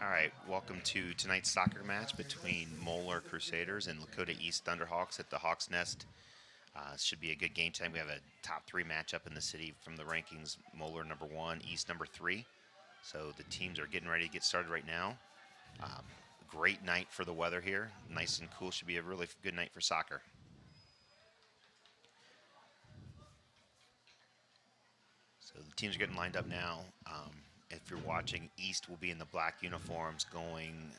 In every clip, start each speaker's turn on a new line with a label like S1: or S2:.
S1: All right, welcome to tonight's soccer match between Moeller Crusaders and Lakota East Thunderhawks at the Hawks Nest. Should be a good game tonight. We have a top three matchup in the city from the rankings. Moeller #1, East #3. So the teams are getting ready to get started right now. Great night for the weather here. Nice and cool. Should be a really good night for soccer. So the teams are getting lined up now. If you're watching, East will be in the black uniforms going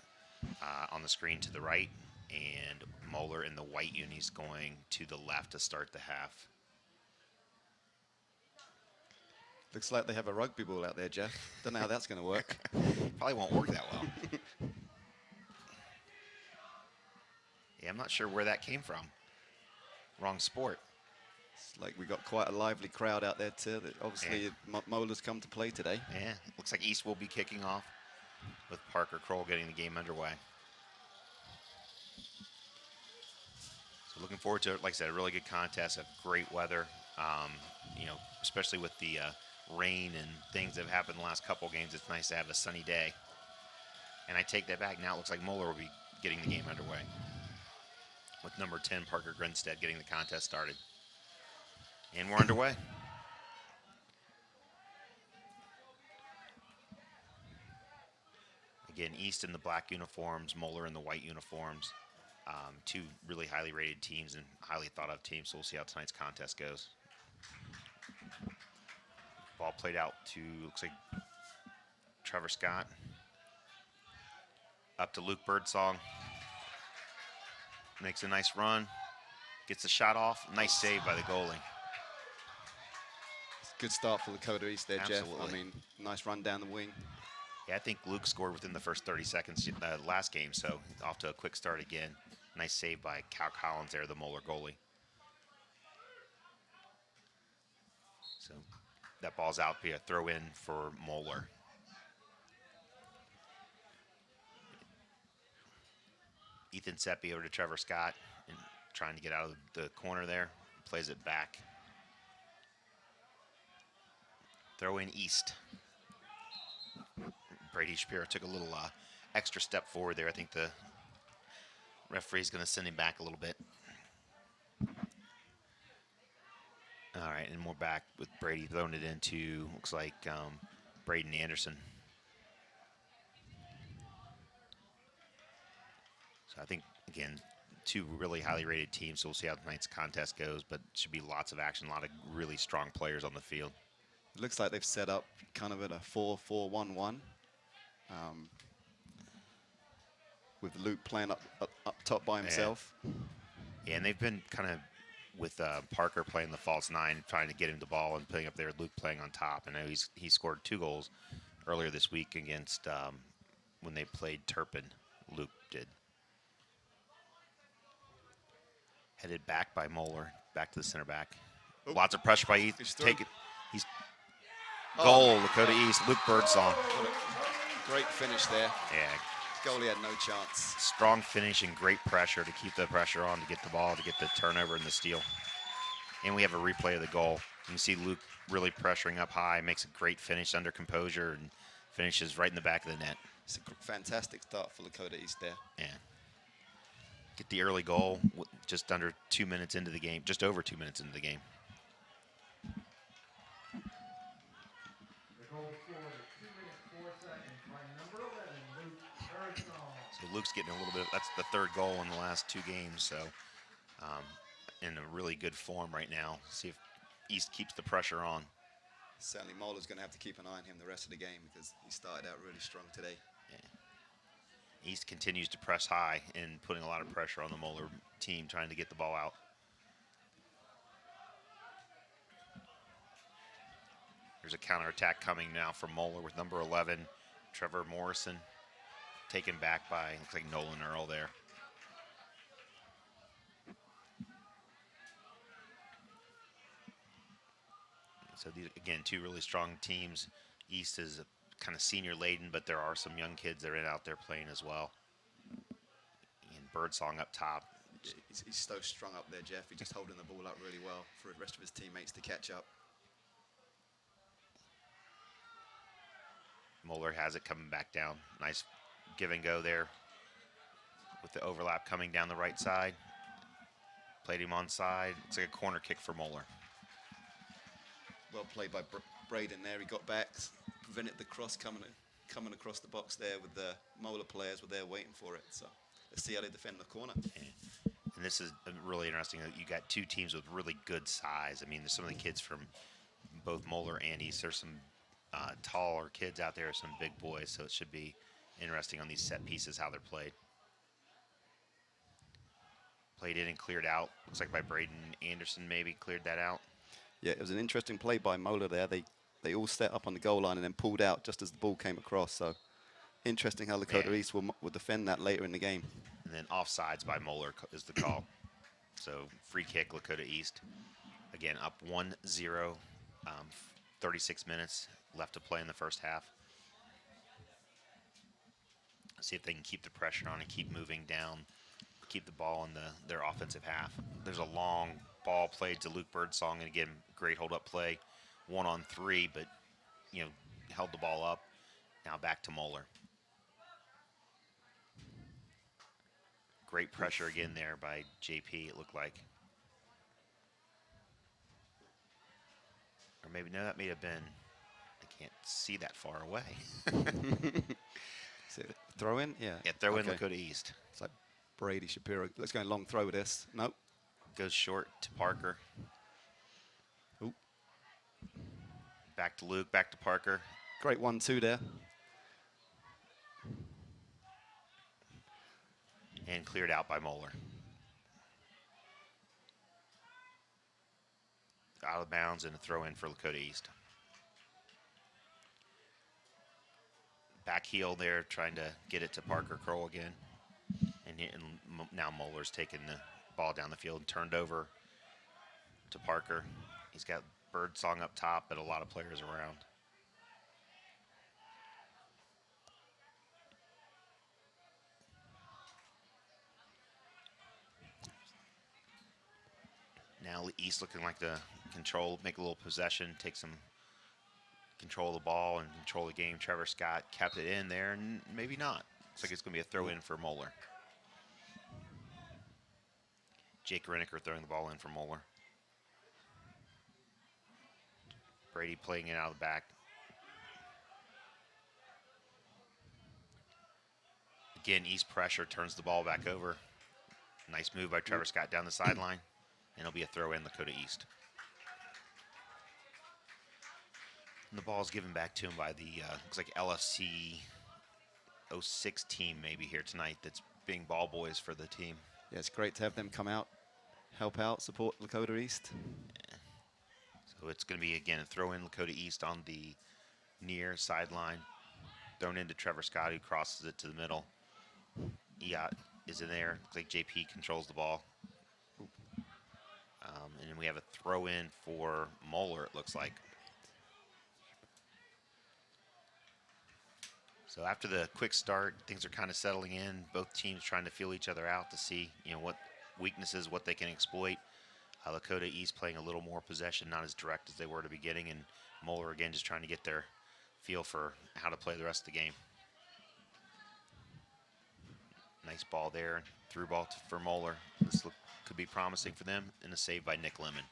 S1: on the screen to the right, and Moeller in the white unis going to the left to start the half.
S2: Looks like they have a rugby ball out there, Jeff. Don't know how that's going to work.
S1: Probably won't work that well. Yeah, I'm not sure where that came from. Wrong sport.
S2: It's like we got quite a lively crowd out there too. Obviously, Moeller's come to play today.
S1: Yeah, looks like East will be kicking off with Parker Kroll getting the game underway. So looking forward to it. Like I said, a really good contest, great weather. Especially with the rain and things that have happened in the last couple games, it's nice to have a sunny day. And I take that back. Now it looks like Moeller will be getting the game underway with number 10, Parker Grinstead, getting the contest started. And we're underway. Again, East in the black uniforms, Moeller in the white uniforms. Two really highly rated teams and highly thought of teams, so we'll see how tonight's contest goes. Ball played out to, looks like, Trevor Scott. Up to Luke Birdsong. Makes a nice run. Gets the shot off. Nice save by the goalie.
S2: Good start for Lakota East there,
S1: Absolutely.
S2: Jeff. I mean, nice run down the wing.
S1: Yeah, I think Luke scored within the first 30 seconds last game, so off to a quick start again. Nice save by Cal Collins there, the Moeller goalie. So that ball's out, be a throw in for Moeller. Ethan Seppi over to Trevor Scott and trying to get out of the corner there. Plays it back. Throw in East. Brady Shapiro took a little extra step forward there. I think the referee's going to send him back a little bit. All right, and we're back with Brady throwing it into, looks like, Braden Anderson. So I think, again, two really highly rated teams, so we'll see how tonight's contest goes, but should be lots of action, a lot of really strong players on the field.
S2: It looks like they've set up kind of at a 4-4-1-1. With Luke playing up top by himself.
S1: Yeah, and they've been kind of with Parker playing the false nine, trying to get him the ball and putting up there, Luke playing on top. I know he scored 2 goals earlier this week against when they played Turpin. Luke did. Headed back by Moeller, back to the center back. Oh. Lots of pressure by East. Take it. He's goal, Lakota East, Luke Birdsong.
S2: What a great finish there.
S1: Yeah.
S2: Goalie had no chance.
S1: Strong finish and great pressure to keep the pressure on, to get the ball, to get the turnover and the steal. And we have a replay of the goal. You can see Luke really pressuring up high, makes a great finish under composure, and finishes right in the back of the net.
S2: It's a fantastic start for Lakota East there.
S1: Yeah. Get the early goal just under 2 minutes into the game, just over 2 minutes into the game. So Luke's getting a little bit, that's the 3rd goal in the last 2 games, so in a really good form right now. See if East keeps the pressure on.
S2: Certainly Moeller's going to have to keep an eye on him the rest of the game because he started out really strong today.
S1: Yeah. East continues to press high and putting a lot of pressure on the Moeller team trying to get the ball out. There's a counterattack coming now from Moeller with number 11, Trevor Morrison, taken back by, looks like Nolan Earl there. So these, again, 2 really strong teams. East is kind of senior laden, but there are some young kids that are out there playing as well. And Birdsong up top.
S2: He's so strung up there, Jeff. He's just holding the ball up really well for the rest of his teammates to catch up.
S1: Moeller has it coming back down. Nice give and go there with the overlap coming down the right side. Played him on side. It's like a corner kick for Moeller.
S2: Well played by Braden there. He got back, prevented the cross coming across the box there with the Moeller players were there waiting for it. So let's see how they defend the corner.
S1: And this is really interesting. You got two teams with really good size. I mean, there's some of the kids from both Moeller and East. There's some taller kids out there, some big boys. So it should be interesting on these set pieces how they're played. Played in and cleared out. Looks like by Braden Anderson maybe cleared that out.
S2: Yeah, it was an interesting play by Moeller there. They all set up on the goal line and then pulled out just as the ball came across. So interesting how Lakota East will defend that later in the game.
S1: And then offsides by Moeller is the call. So free kick, Lakota East. Again, up 1-0, 36 minutes left to play in the first half. See if they can keep the pressure on and keep moving down, keep the ball in their offensive half. There's a long ball played to Luke Birdsong, and again, great hold-up play. 1-on-3, but, held the ball up. Now back to Moeller. Great pressure again there by JP, it looked like. Or maybe, no, that may have been, I can't see that far away.
S2: Is it throw in? Yeah.
S1: Yeah, throw in Lakota East.
S2: It's like Brady Shapiro. Let's go long throw with this. Nope.
S1: Goes short to Parker.
S2: Ooh.
S1: Back to Luke, back to Parker.
S2: Great 1-2 there.
S1: And cleared out by Moeller. Out of bounds and a throw in for Lakota East. Back heel there, trying to get it to Parker Kroll again. And now Moeller's taking the ball down the field, turned over to Parker. He's got Birdsong up top, but a lot of players around. Now East looking like the control, make a little possession, take some control of the ball and control the game. Trevor Scott kept it in there, and maybe not. Looks like it's going to be a throw-in for Moeller. Jake Reniker throwing the ball in for Moeller. Brady playing it out of the back. Again, East pressure turns the ball back over. Nice move by Trevor Scott down the sideline. And it'll be a throw in Lakota East. And the ball's given back to him by the, looks like LFC 06 team maybe here tonight that's being ball boys for the team.
S2: Yeah, it's great to have them come out, help out, support Lakota East.
S1: Yeah. So it's going to be, again, a throw in Lakota East on the near sideline. Thrown into Trevor Scott, who crosses it to the middle. Iat is in there. Looks like JP controls the ball. And then we have a throw in for Moeller, it looks like. So after the quick start, things are kind of settling in. Both teams trying to feel each other out to see, what weaknesses, what they can exploit. Lakota East playing a little more possession, not as direct as they were at the beginning, and Moeller again just trying to get their feel for how to play the rest of the game. Nice ball there, through ball for Moeller. This could be promising for them, and a save by Nick Lemon.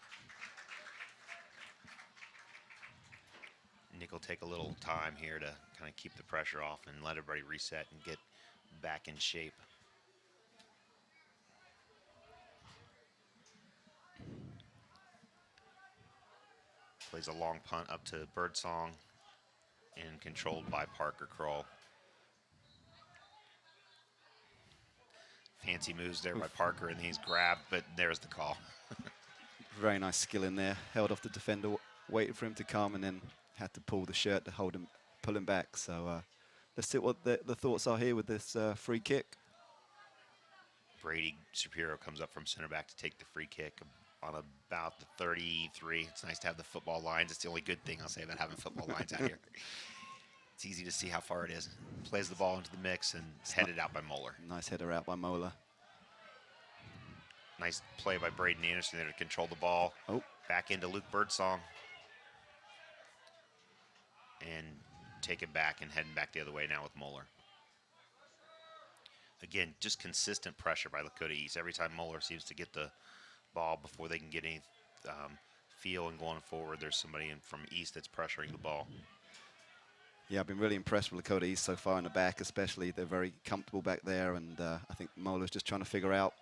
S1: Nick will take a little time here to kind of keep the pressure off and let everybody reset and get back in shape. Plays a long punt up to Birdsong and controlled by Parker Kroll. Fancy moves there by Parker, and he's grabbed, but there's the call.
S2: Very nice skill in there. Held off the defender, waited for him to come, and then had to pull the shirt to hold him, pull him back. So let's see what the thoughts are here with this free kick.
S1: Brady Shapiro comes up from center back to take the free kick on about the 33. It's nice to have the football lines. It's the only good thing I'll say about having football lines out here. It's easy to see how far it is. Plays the ball into the mix and it's headed out by Moeller.
S2: Nice header out by Moeller.
S1: Nice play by Braden Anderson there to control the ball. Back into Luke Birdsong. And taken back and heading back the other way now with Moeller. Again, just consistent pressure by Lakota East. Every time Moeller seems to get the ball before they can get any feel and going forward, there's somebody from East that's pressuring the ball.
S2: Yeah, I've been really impressed with Lakota East so far in the back, especially. They're very comfortable back there, and I think Moeller's just trying to figure out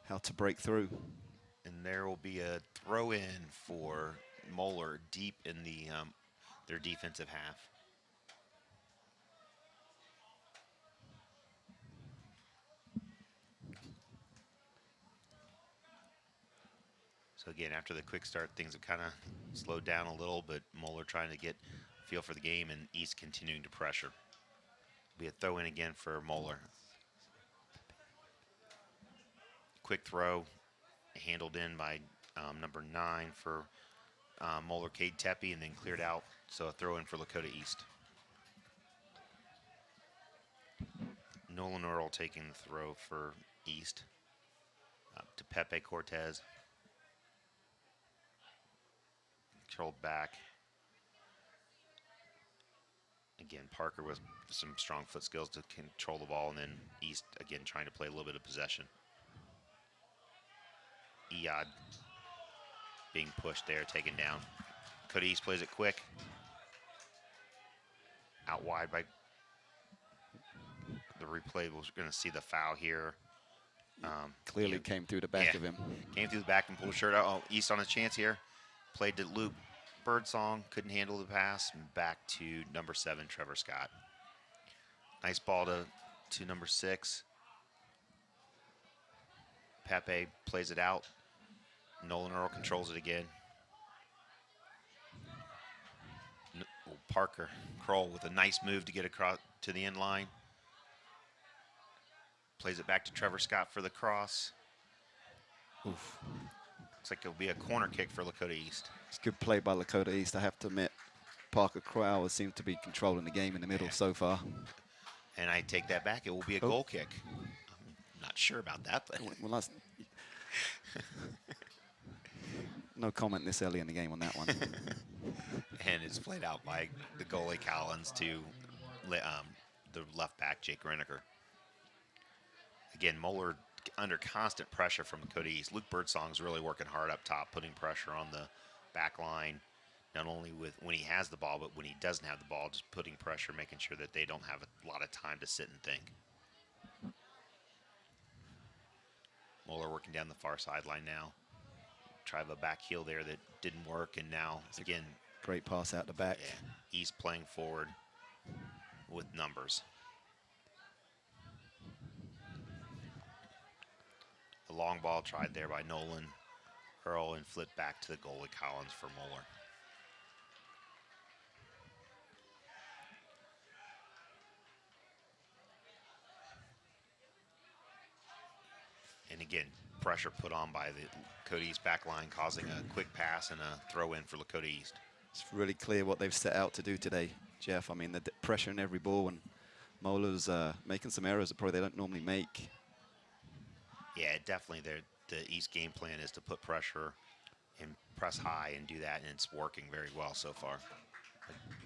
S2: how to break through.
S1: And there will be a throw-in for Moeller deep in the their defensive half. So again, after the quick start, things have kind of slowed down a little, but Moeller trying to get a feel for the game and East continuing to pressure. Be a throw-in again for Moeller. Quick throw, handled in by number 9 for Moeller, Cade Tepe, and then cleared out. So a throw-in for Lakota East. Nolan Earl taking the throw for East. Up to Pepe Cortez. Controlled back. Again, Parker with some strong foot skills to control the ball, and then East, again, trying to play a little bit of possession. Eod being pushed there, taken down. Lakota East plays it quick. Out wide by the replay. We're going to see the foul here.
S2: Clearly came through the back of him.
S1: Came through the back and pulled the shirt out. Oh, East on a chance here. Played to Luke Birdsong, couldn't handle the pass. And back to number 7, Trevor Scott. Nice ball to number 6. Pepe plays it out. Nolan Earl controls it again. Parker Kroll with a nice move to get across to the end line. Plays it back to Trevor Scott for the cross.
S2: Oof.
S1: Looks like it'll be a corner kick for Lakota East.
S2: It's good play by Lakota East, I have to admit. Parker Crowell seems to be controlling the game in the middle so far.
S1: And I take that back. It will be a goal kick. I'm not sure about that, but
S2: well, that's no comment this early in the game on that one.
S1: And it's played out by the goalie Collins to the left back Jake Reneker. Again, Moeller under constant pressure from Lakota East. Luke Birdsong's really working hard up top, putting pressure on the back line, not only with when he has the ball, but when he doesn't have the ball, just putting pressure, making sure that they don't have a lot of time to sit and think. Moeller working down the far sideline now. Try a back heel there that didn't work, and now, again,
S2: great pass out the back.
S1: Yeah, East playing forward with numbers. A long ball tried there by Nolan Earl and flipped back to the goalie Collins for Moeller. And again, pressure put on by the Lakota East back line, causing a quick pass and a throw in for Lakota East.
S2: It's really clear what they've set out to do today, Jeff. I mean, the pressure in every ball, and Moeller's making some errors that probably they don't normally make.
S1: Yeah, definitely. The East game plan is to put pressure and press high and do that, and it's working very well so far.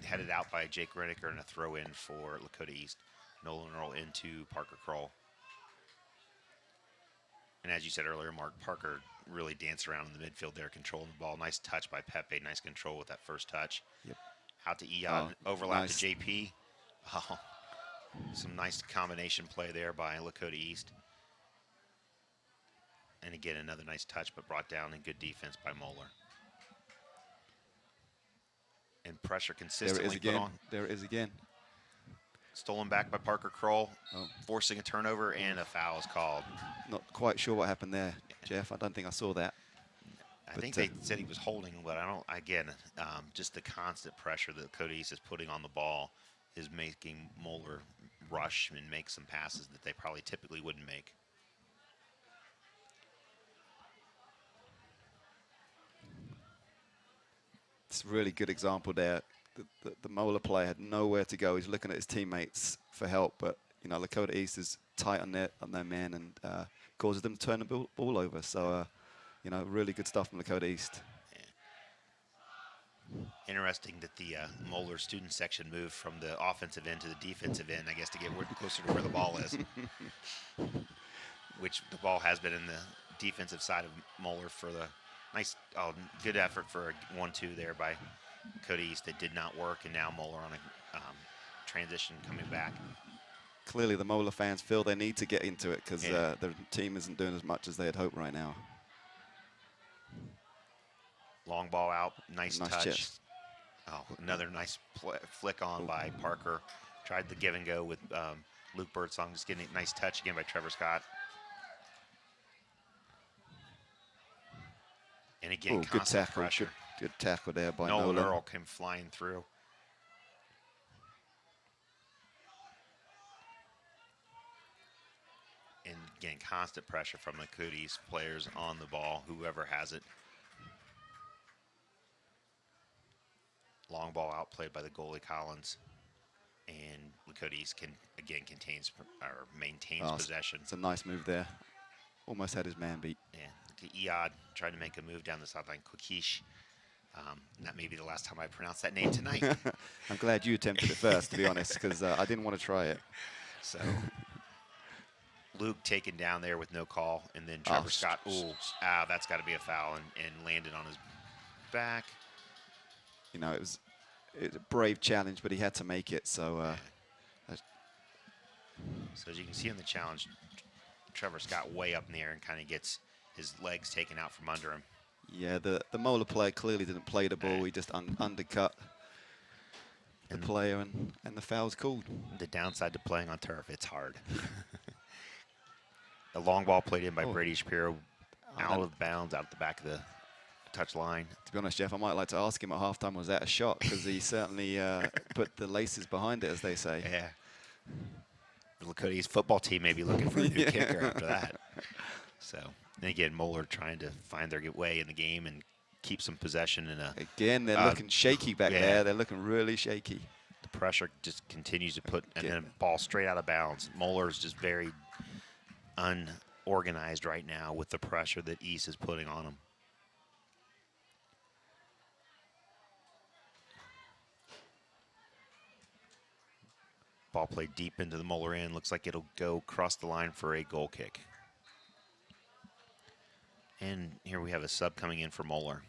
S1: Headed out by Jake Reneker and a throw in for Lakota East. Nolan Earl into Parker Kroll. And as you said earlier, Mark, Parker really danced around in the midfield there, controlling the ball. Nice touch by Pepe. Nice control with that first touch.
S2: Yep.
S1: Out to Eon, overlap
S2: nice.
S1: to JP. Oh, some nice combination play there by Lakota East. And again, another nice touch, but brought down in good defense by Moeller. And pressure consistently put on.
S2: There it is again.
S1: Stolen back by Parker Kroll, forcing a turnover, and a foul is called.
S2: Not quite sure what happened there, Jeff. I don't think I saw that.
S1: I think they said he was holding, but I don't. Again, just the constant pressure that Lakota East is putting on the ball is making Moeller rush and make some passes that they probably typically wouldn't make.
S2: It's a really good example there. The Moeller player had nowhere to go. He's looking at his teammates for help, but you know Lakota East is tight on their man and causes them to turn the ball over. So you know, really good stuff from Lakota East.
S1: Yeah. Interesting that the Moeller student section moved from the offensive end to the defensive end, I guess, to get closer to where the ball is. Which the ball has been in the defensive side of Moeller for the good effort for a 1-2 there by Lakota East. That did not work, and now Moeller on a transition coming back.
S2: Clearly, the Moeller fans feel they need to get into it because their team isn't doing as much as they had hoped right now.
S1: Long ball out, nice touch.
S2: Chest.
S1: Oh, another nice flick on by Parker. Tried the give and go with Luke Birdsong, just getting a nice touch again by Trevor Scott. And again,
S2: good tackle.
S1: Pressure.
S2: Good tackle there by
S1: Nolan
S2: Nolan.
S1: Earl came flying through. And again, constant pressure from the Lakota East players on the ball, whoever has it. Long ball outplayed by the goalie Collins, and Lakota East maintains possession.
S2: It's a nice move there. Almost had his man beat.
S1: Yeah, Eod tried to make a move down the sideline. Kukish. That may be the last time I pronounce that name tonight.
S2: I'm glad you attempted it first, to be honest, because I didn't want to try it.
S1: So Luke taken down there with no call, and then Trevor Scott. That's got to be a foul, and landed on his back.
S2: You know, it was a brave challenge, but he had to make it. So,
S1: so as you can see in the challenge, Trevor Scott way up in the air and kind of gets his legs taken out from under him.
S2: Yeah, the Moeller player clearly didn't play the ball. He just undercut the player, and the foul's called.
S1: The downside to playing on turf, it's hard. The long ball played in by Brady Shapiro, out of bounds, out the back of the touch line.
S2: To be honest, Jeff, I might like to ask him at halftime, was that a shot? Because he certainly put the laces behind it, as they say.
S1: Yeah. The Lakota East football team may be looking for a new kicker after that. So, and again, Moeller trying to find their way in the game and keep some possession.
S2: Again, they're looking shaky back there. They're looking really shaky.
S1: The pressure just continues to put, and then ball straight out of bounds. Moeller's just very unorganized right now with the pressure that East is putting on them. Ball played deep into the Moeller end. Looks like it'll go across the line for a goal kick. And here we have a sub coming in for Moeller.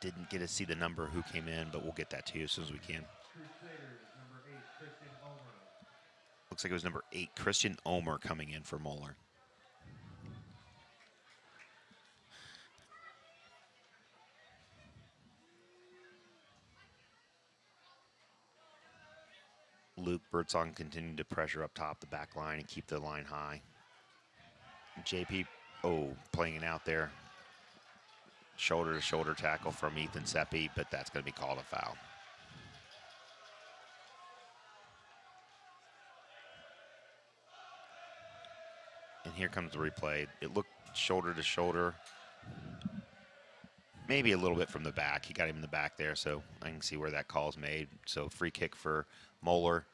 S1: Didn't get to see the number who came in, but we'll get that to you as soon as we can. Looks like it was number 8, Christian Omer, coming in for Moeller. Luke Birdsong continuing to pressure up top the back line and keep the line high. JP, playing it out there. Shoulder-to-shoulder tackle from Ethan Seppi, but that's going to be called a foul. And here comes the replay. It looked shoulder-to-shoulder. Maybe a little bit from the back. He got him in the back there, so I can see where that call's made. So free kick for Moeller.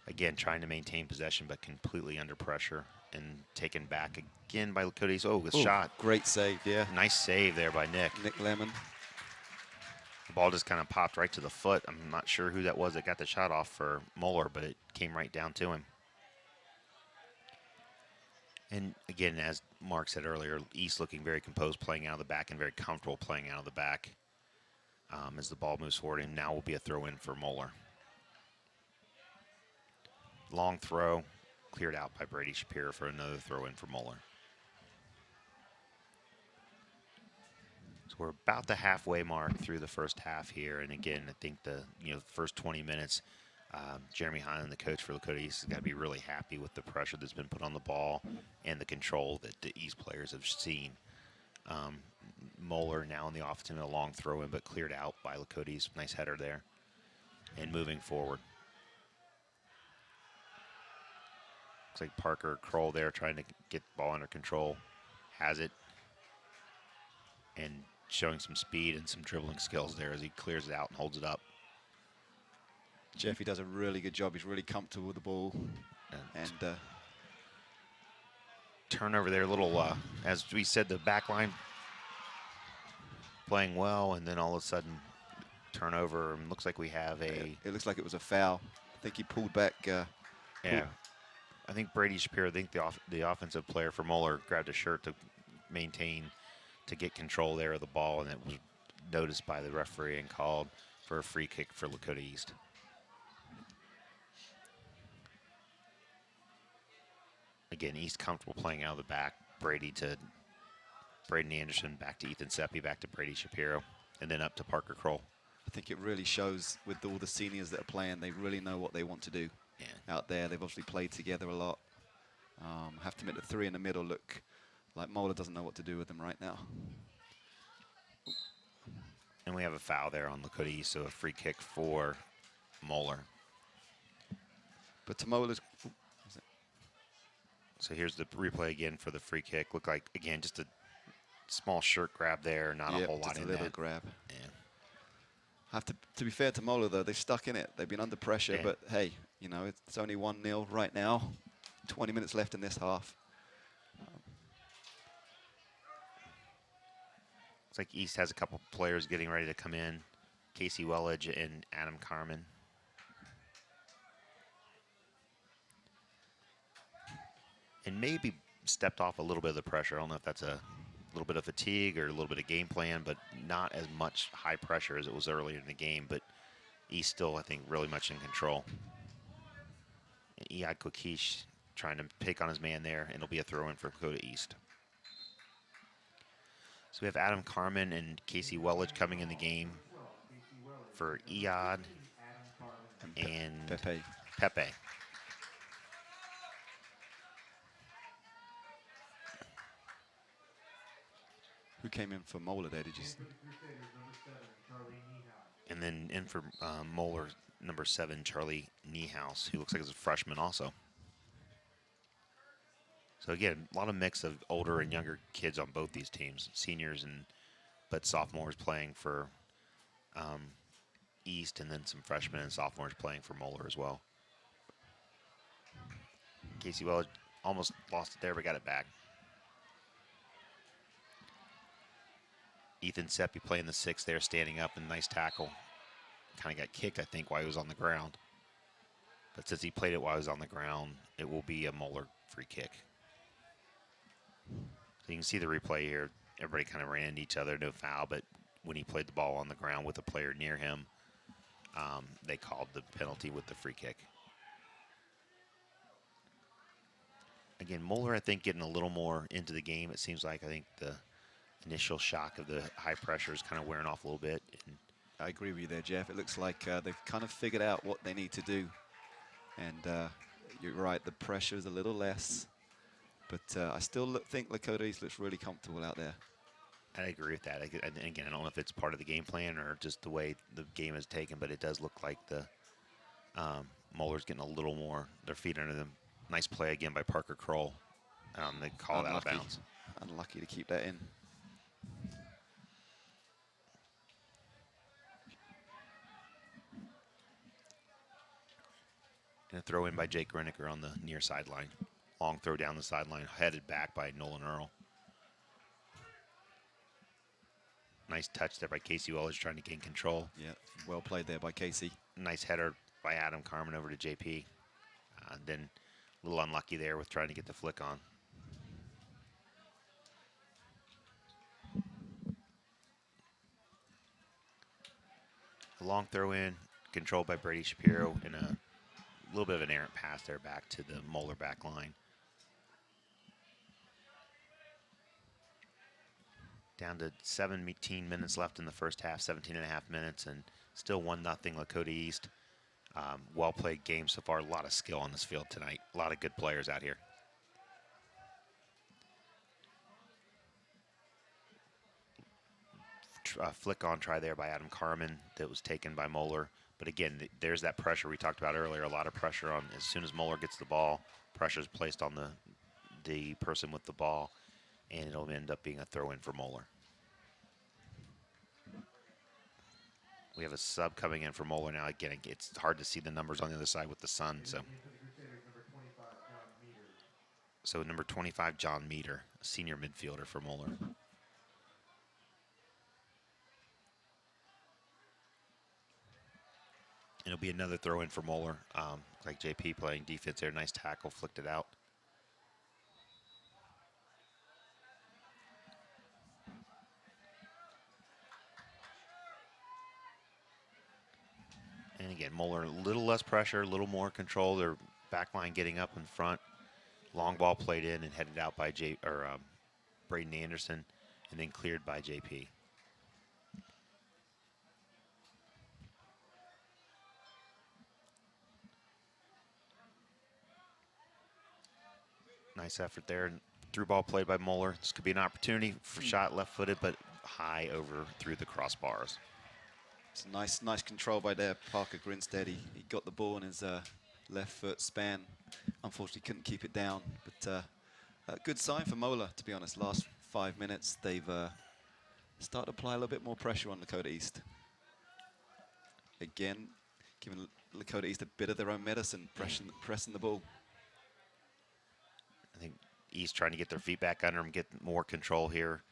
S1: Again, trying to maintain possession, but completely under pressure and taken back again by Lakota East. Shot.
S2: Great save, yeah.
S1: Nice save there by Nick.
S2: Nick Lemon.
S1: The ball just kind of popped right to the foot. I'm not sure who that was that got the shot off for Moeller, but it came right down to him. And again, as Mark said earlier, East looking very composed, playing out of the back, and very comfortable playing out of the back as the ball moves forward. And now will be a throw-in for Moeller. Long throw, cleared out by Brady Shapiro for another throw-in for Moeller. So we're about the halfway mark through the first half here. And again, I think the first 20 minutes, Jeremy Hine, the coach for Lakota East, has got to be really happy with the pressure that's been put on the ball and the control that the East players have seen. Moeller now in the offensive, a long throw-in, but cleared out by Lakota East. Nice header there. And moving forward. Looks like Parker Kroll there trying to get the ball under control. Has it. And showing some speed and some dribbling skills there as he clears it out and holds it up.
S2: Jeffy does a really good job. He's really comfortable with the ball. And
S1: turnover there, a little, as we said, the back line playing well, and then all of a sudden turnover, and looks like we have a...
S2: It looks like it was a foul. I think he pulled back.
S1: Yeah. I think Brady Shapiro, I think the offensive player for Moeller grabbed a shirt to maintain, to get control there of the ball, and it was noticed by the referee and called for a free kick for Lakota East. Again, East comfortable playing out of the back. Brady to Braden Anderson, back to Ethan Seppi, back to Brady Shapiro, and then up to Parker Kroll.
S2: I think it really shows with all the seniors that are playing, they really know what they want to do out there. They've obviously played together a lot. Have to admit the three in the middle look like Moeller doesn't know what to do with them right now.
S1: And we have a foul there on Lakota East, so a free kick for Moeller.
S2: But to Moeller's...
S1: So here's the replay again for the free kick. Look like, again, just a small shirt grab there, not a whole lot in
S2: a little
S1: that.
S2: grab.
S1: Yeah.
S2: Have to be fair to Moeller, though, they're stuck in it. They've been under pressure, but hey, you know, it's only 1-0 right now. 20 minutes left in this half.
S1: Looks like East has a couple players getting ready to come in. Casey Wellage and Adam Carmen. And maybe stepped off a little bit of the pressure. I don't know if that's a little bit of fatigue or a little bit of game plan, but not as much high pressure as it was earlier in the game. But East still, I think, really much in control. And Iad Kokish trying to pick on his man there, and it'll be a throw-in for Lakota East. So we have Adam Carmen and Casey Wellage coming in the game for Iad and Pepe.
S2: Who came in for Moeller there, did you see?
S1: And then in for Moeller, number 7, Charlie Niehaus, who looks like he's a freshman also. So again, a lot of mix of older and younger kids on both these teams, seniors but sophomores playing for East, and then some freshmen and sophomores playing for Moeller as well. Casey Wells almost lost it there, but got it back. Ethan Seppi playing the 6 there, standing up, and nice tackle. Kind of got kicked, I think, while he was on the ground. But since he played it while he was on the ground, it will be a Moeller free kick. So you can see the replay here. Everybody kind of ran into each other, no foul, but when he played the ball on the ground with a player near him, they called the penalty with the free kick. Again, Moeller, I think, getting a little more into the game. It seems like, I think, the initial shock of the high pressure is kind of wearing off a little bit. And
S2: I agree with you there, Jeff. It looks like they've kind of figured out what they need to do. And you're right, the pressure is a little less. But I still think Lakota East looks really comfortable out there.
S1: I agree with that. And again, I don't know if it's part of the game plan or just the way the game is taken, but it does look like the Moeller's getting a little more, their feet under them. Nice play again by Parker Kroll. They called out of bounds.
S2: Unlucky to keep that in.
S1: And a throw in by Jake Greniker on the near sideline. Long throw down the sideline, headed back by Nolan Earl. Nice touch there by Casey Wellage trying to gain control.
S2: Yeah, well played there by Casey.
S1: Nice header by Adam Carmen over to JP. Then a little unlucky there with trying to get the flick on. A long throw in, controlled by Brady Shapiro, and a little bit of an errant pass there back to the Moeller back line. Down to 17 minutes left in the first half, 17 and a half minutes, and still 1-0 Lakota East. Well-played game so far. A lot of skill on this field tonight. A lot of good players out here. Flick-on try there by Adam Carmen that was taken by Moeller. But again, there's that pressure we talked about earlier. A lot of pressure on as soon as Moeller gets the ball. Pressure is placed on the person with the ball, and it'll end up being a throw-in for Moeller. We have a sub coming in for Moeller now. Again, it's hard to see the numbers on the other side with the sun. So So number 25, John Meter, a senior midfielder for Moeller. It'll be another throw in for Moeller. Like JP playing defense there. Nice tackle, flicked it out. And again, Moeller, a little less pressure, a little more control. Their back line getting up in front. Long ball played in and headed out by Braden Anderson, and then cleared by JP. Nice effort there. And through ball played by Moeller. This could be an opportunity for shot left-footed, but high over through the crossbars.
S2: It's a nice control by there. Parker Grinstead. He got the ball in his left foot span. Unfortunately, couldn't keep it down. But a good sign for Moeller, to be honest. Last 5 minutes, they've started to apply a little bit more pressure on Lakota East. Again, giving Lakota East a bit of their own medicine, pressing the ball.
S1: I think East trying to get their feet back under them, get more control here.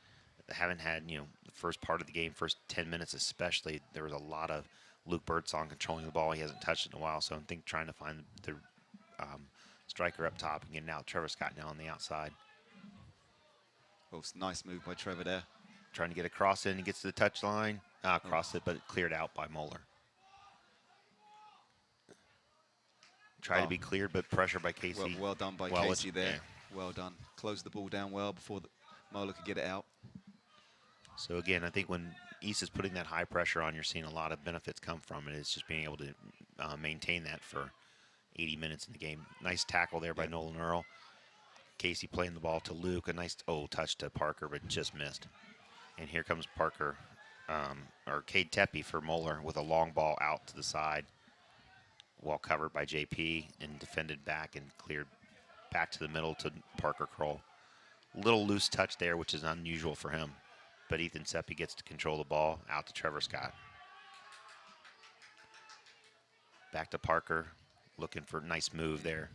S1: They haven't had, the first part of the game, first 10 minutes especially, there was a lot of Luke Birdsong controlling the ball. He hasn't touched it in a while, so I think trying to find the striker up top and getting out. Trevor Scott now on the outside.
S2: Oh, it's a nice move by Trevor there.
S1: Trying to get a cross in. He gets to the touch line. Crossed it, but it cleared out by Moeller. Tried to be cleared, but pressure by Casey.
S2: Well done by Casey there. Yeah. Well done. Closed the ball down well before Moeller could get it out.
S1: So again, I think when East is putting that high pressure on, you're seeing a lot of benefits come from it. It's just being able to maintain that for 80 minutes in the game. Nice tackle there by Nolan Earl. Casey playing the ball to Luke. A nice touch to Parker, but just missed. And here comes Parker, or Cade Tepe for Moeller with a long ball out to the side. Well covered by JP and defended back and cleared back to the middle to Parker Kroll. Little loose touch there, which is unusual for him. But Ethan Seppi gets to control the ball out to Trevor Scott. Back to Parker, looking for a nice move there.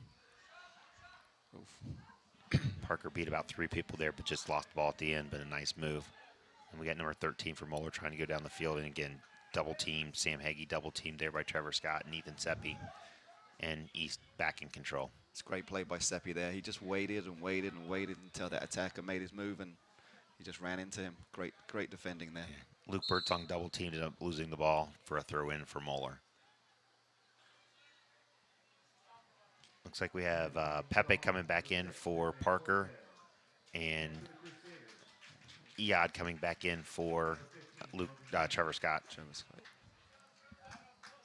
S1: Oof. Parker beat about 3 people there, but just lost the ball at the end, but a nice move. And we got number 13 for Moeller trying to go down the field, and again, double team, Sam Hagee double teamed there by Trevor Scott and Ethan Seppi, and East back in control.
S2: It's a great play by Seppi there. He just waited and waited and waited until that attacker made his move, and he just ran into him. Great defending there.
S1: Yeah. Luke Birdsong double teamed, ended up losing the ball for a throw in for Moeller. Looks like we have Pepe coming back in for Parker, and Eod coming back in for Trevor Scott.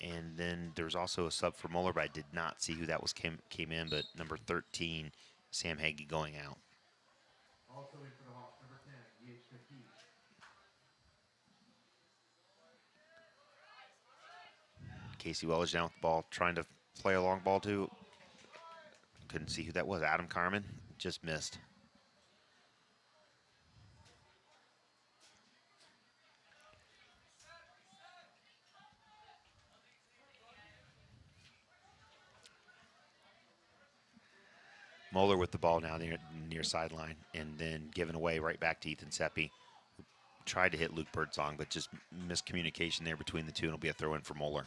S1: And then there's also a sub for Moeller, but I did not see who that was came in, but number 13, Sam Hagee going out. Also in for the Hawks, number 10, EH15. Casey Welledge down with the ball, trying to play a long ball too. Couldn't see who that was. Adam Carmen just missed. Moeller with the ball now near sideline, and then given away right back to Ethan Seppi, who tried to hit Luke Birdsong, but just miscommunication there between the two, and it'll be a throw in for Moeller.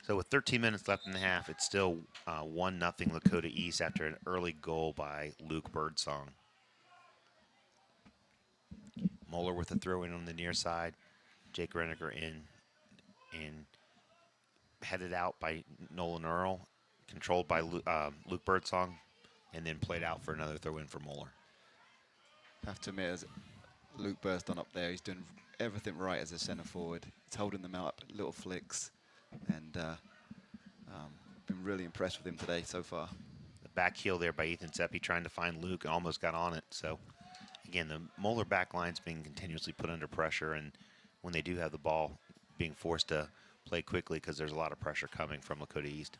S1: So with 13 minutes left in the half, it's still 1-0 Lakota East after an early goal by Luke Birdsong. Moeller with a throw in on the near side. Jake Renniger in and headed out by Nolan Earl, controlled by Luke Birdsong, and then played out for another throw in for Moeller.
S2: Have to admit, as Luke Birdsong up there, he's doing everything right as a center forward. He's holding them out, little flicks. And been really impressed with him today so far.
S1: The back heel there by Ethan Seppi trying to find Luke and almost got on it. So, again, the Moeller back line's being continuously put under pressure, and when they do have the ball, being forced to play quickly because there's a lot of pressure coming from Lakota East.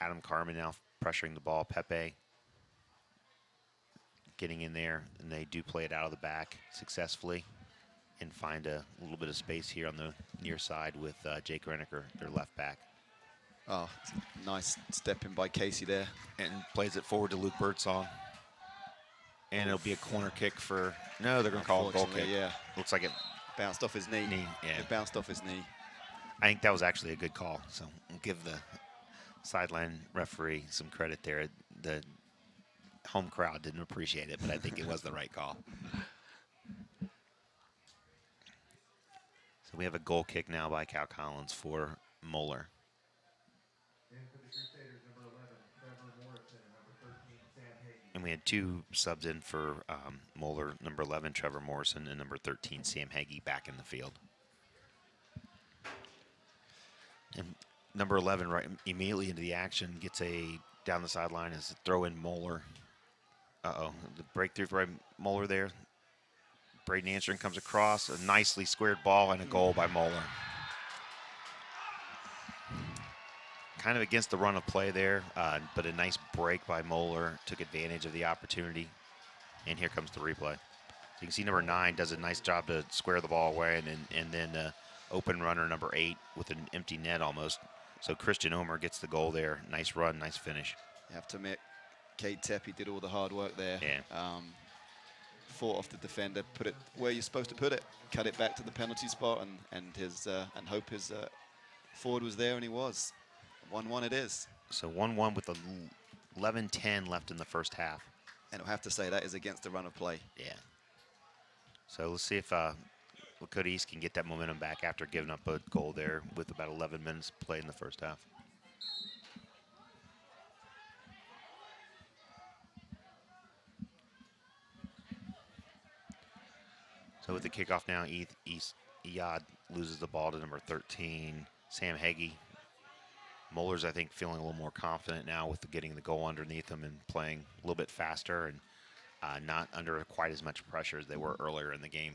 S1: Adam Carmen now pressuring the ball. Pepe getting in there, and they do play it out of the back successfully and find a little bit of space here on the near side with Jake Renniker, their left back.
S2: Oh, nice step in by Casey there.
S1: And plays it forward to Luke Birdsong. And it'll be a corner kick for, no, they're going to call it a goal kick.
S2: Yeah.
S1: Looks like it
S2: Bounced off his knee.
S1: Yeah.
S2: It bounced off his knee.
S1: I think that was actually a good call. So we'll give the sideline referee some credit there. The home crowd didn't appreciate it, but I think it was the right call. So we have a goal kick now by Cal Collins for Moeller. And we had 2 subs in for Moeller, number 11, Trevor Morrison, and number 13, Sam Hagee, back in the field. And number 11, right immediately into the action, gets a down the sideline as a throw in Moeller. Uh-oh, the breakthrough by Moeller there. Brady Shapiro comes across, a nicely squared ball, and a goal by Moeller. Kind of against the run of play there, but a nice break by Moeller. Took advantage of the opportunity. And here comes the replay. So you can see number 9 does a nice job to square the ball away, and then open runner number 8 with an empty net almost. So Christian Omer gets the goal there. Nice run, nice finish.
S2: You have to admit, Cade Tepe did all the hard work there.
S1: Yeah.
S2: Fought off the defender, put it where you're supposed to put it, cut it back to the penalty spot, and hope his forward was there, and he was. 1-1 it is.
S1: So 1-1 with 11:10 left in the first half.
S2: And I'll have to say that is against the run of play.
S1: Yeah. So let's see if Lakota East can get that momentum back after giving up a goal there with about 11 minutes played in the first half. So with the kickoff now, Iyad loses the ball to number 13, Sam Hagee. Moeller's, I think, feeling a little more confident now with getting the goal underneath him and playing a little bit faster and not under quite as much pressure as they were earlier in the game.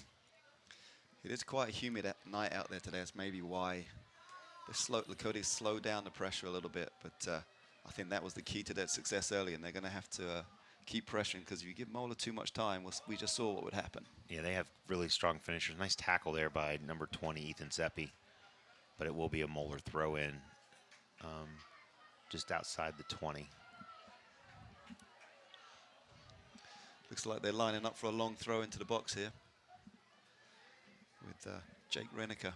S2: It is quite a humid night out there today. That's maybe why Lakota slowed down the pressure a little bit. But I think that was the key to their success early, and they're going to have to keep pressuring, because if you give Moeller too much time, we just saw what would happen.
S1: Yeah, they have really strong finishers. Nice tackle there by number 20, Ethan Seppi. But it will be a Moeller throw-in just outside the 20.
S2: Looks like they're lining up for a long throw into the box here with Jake Reniker.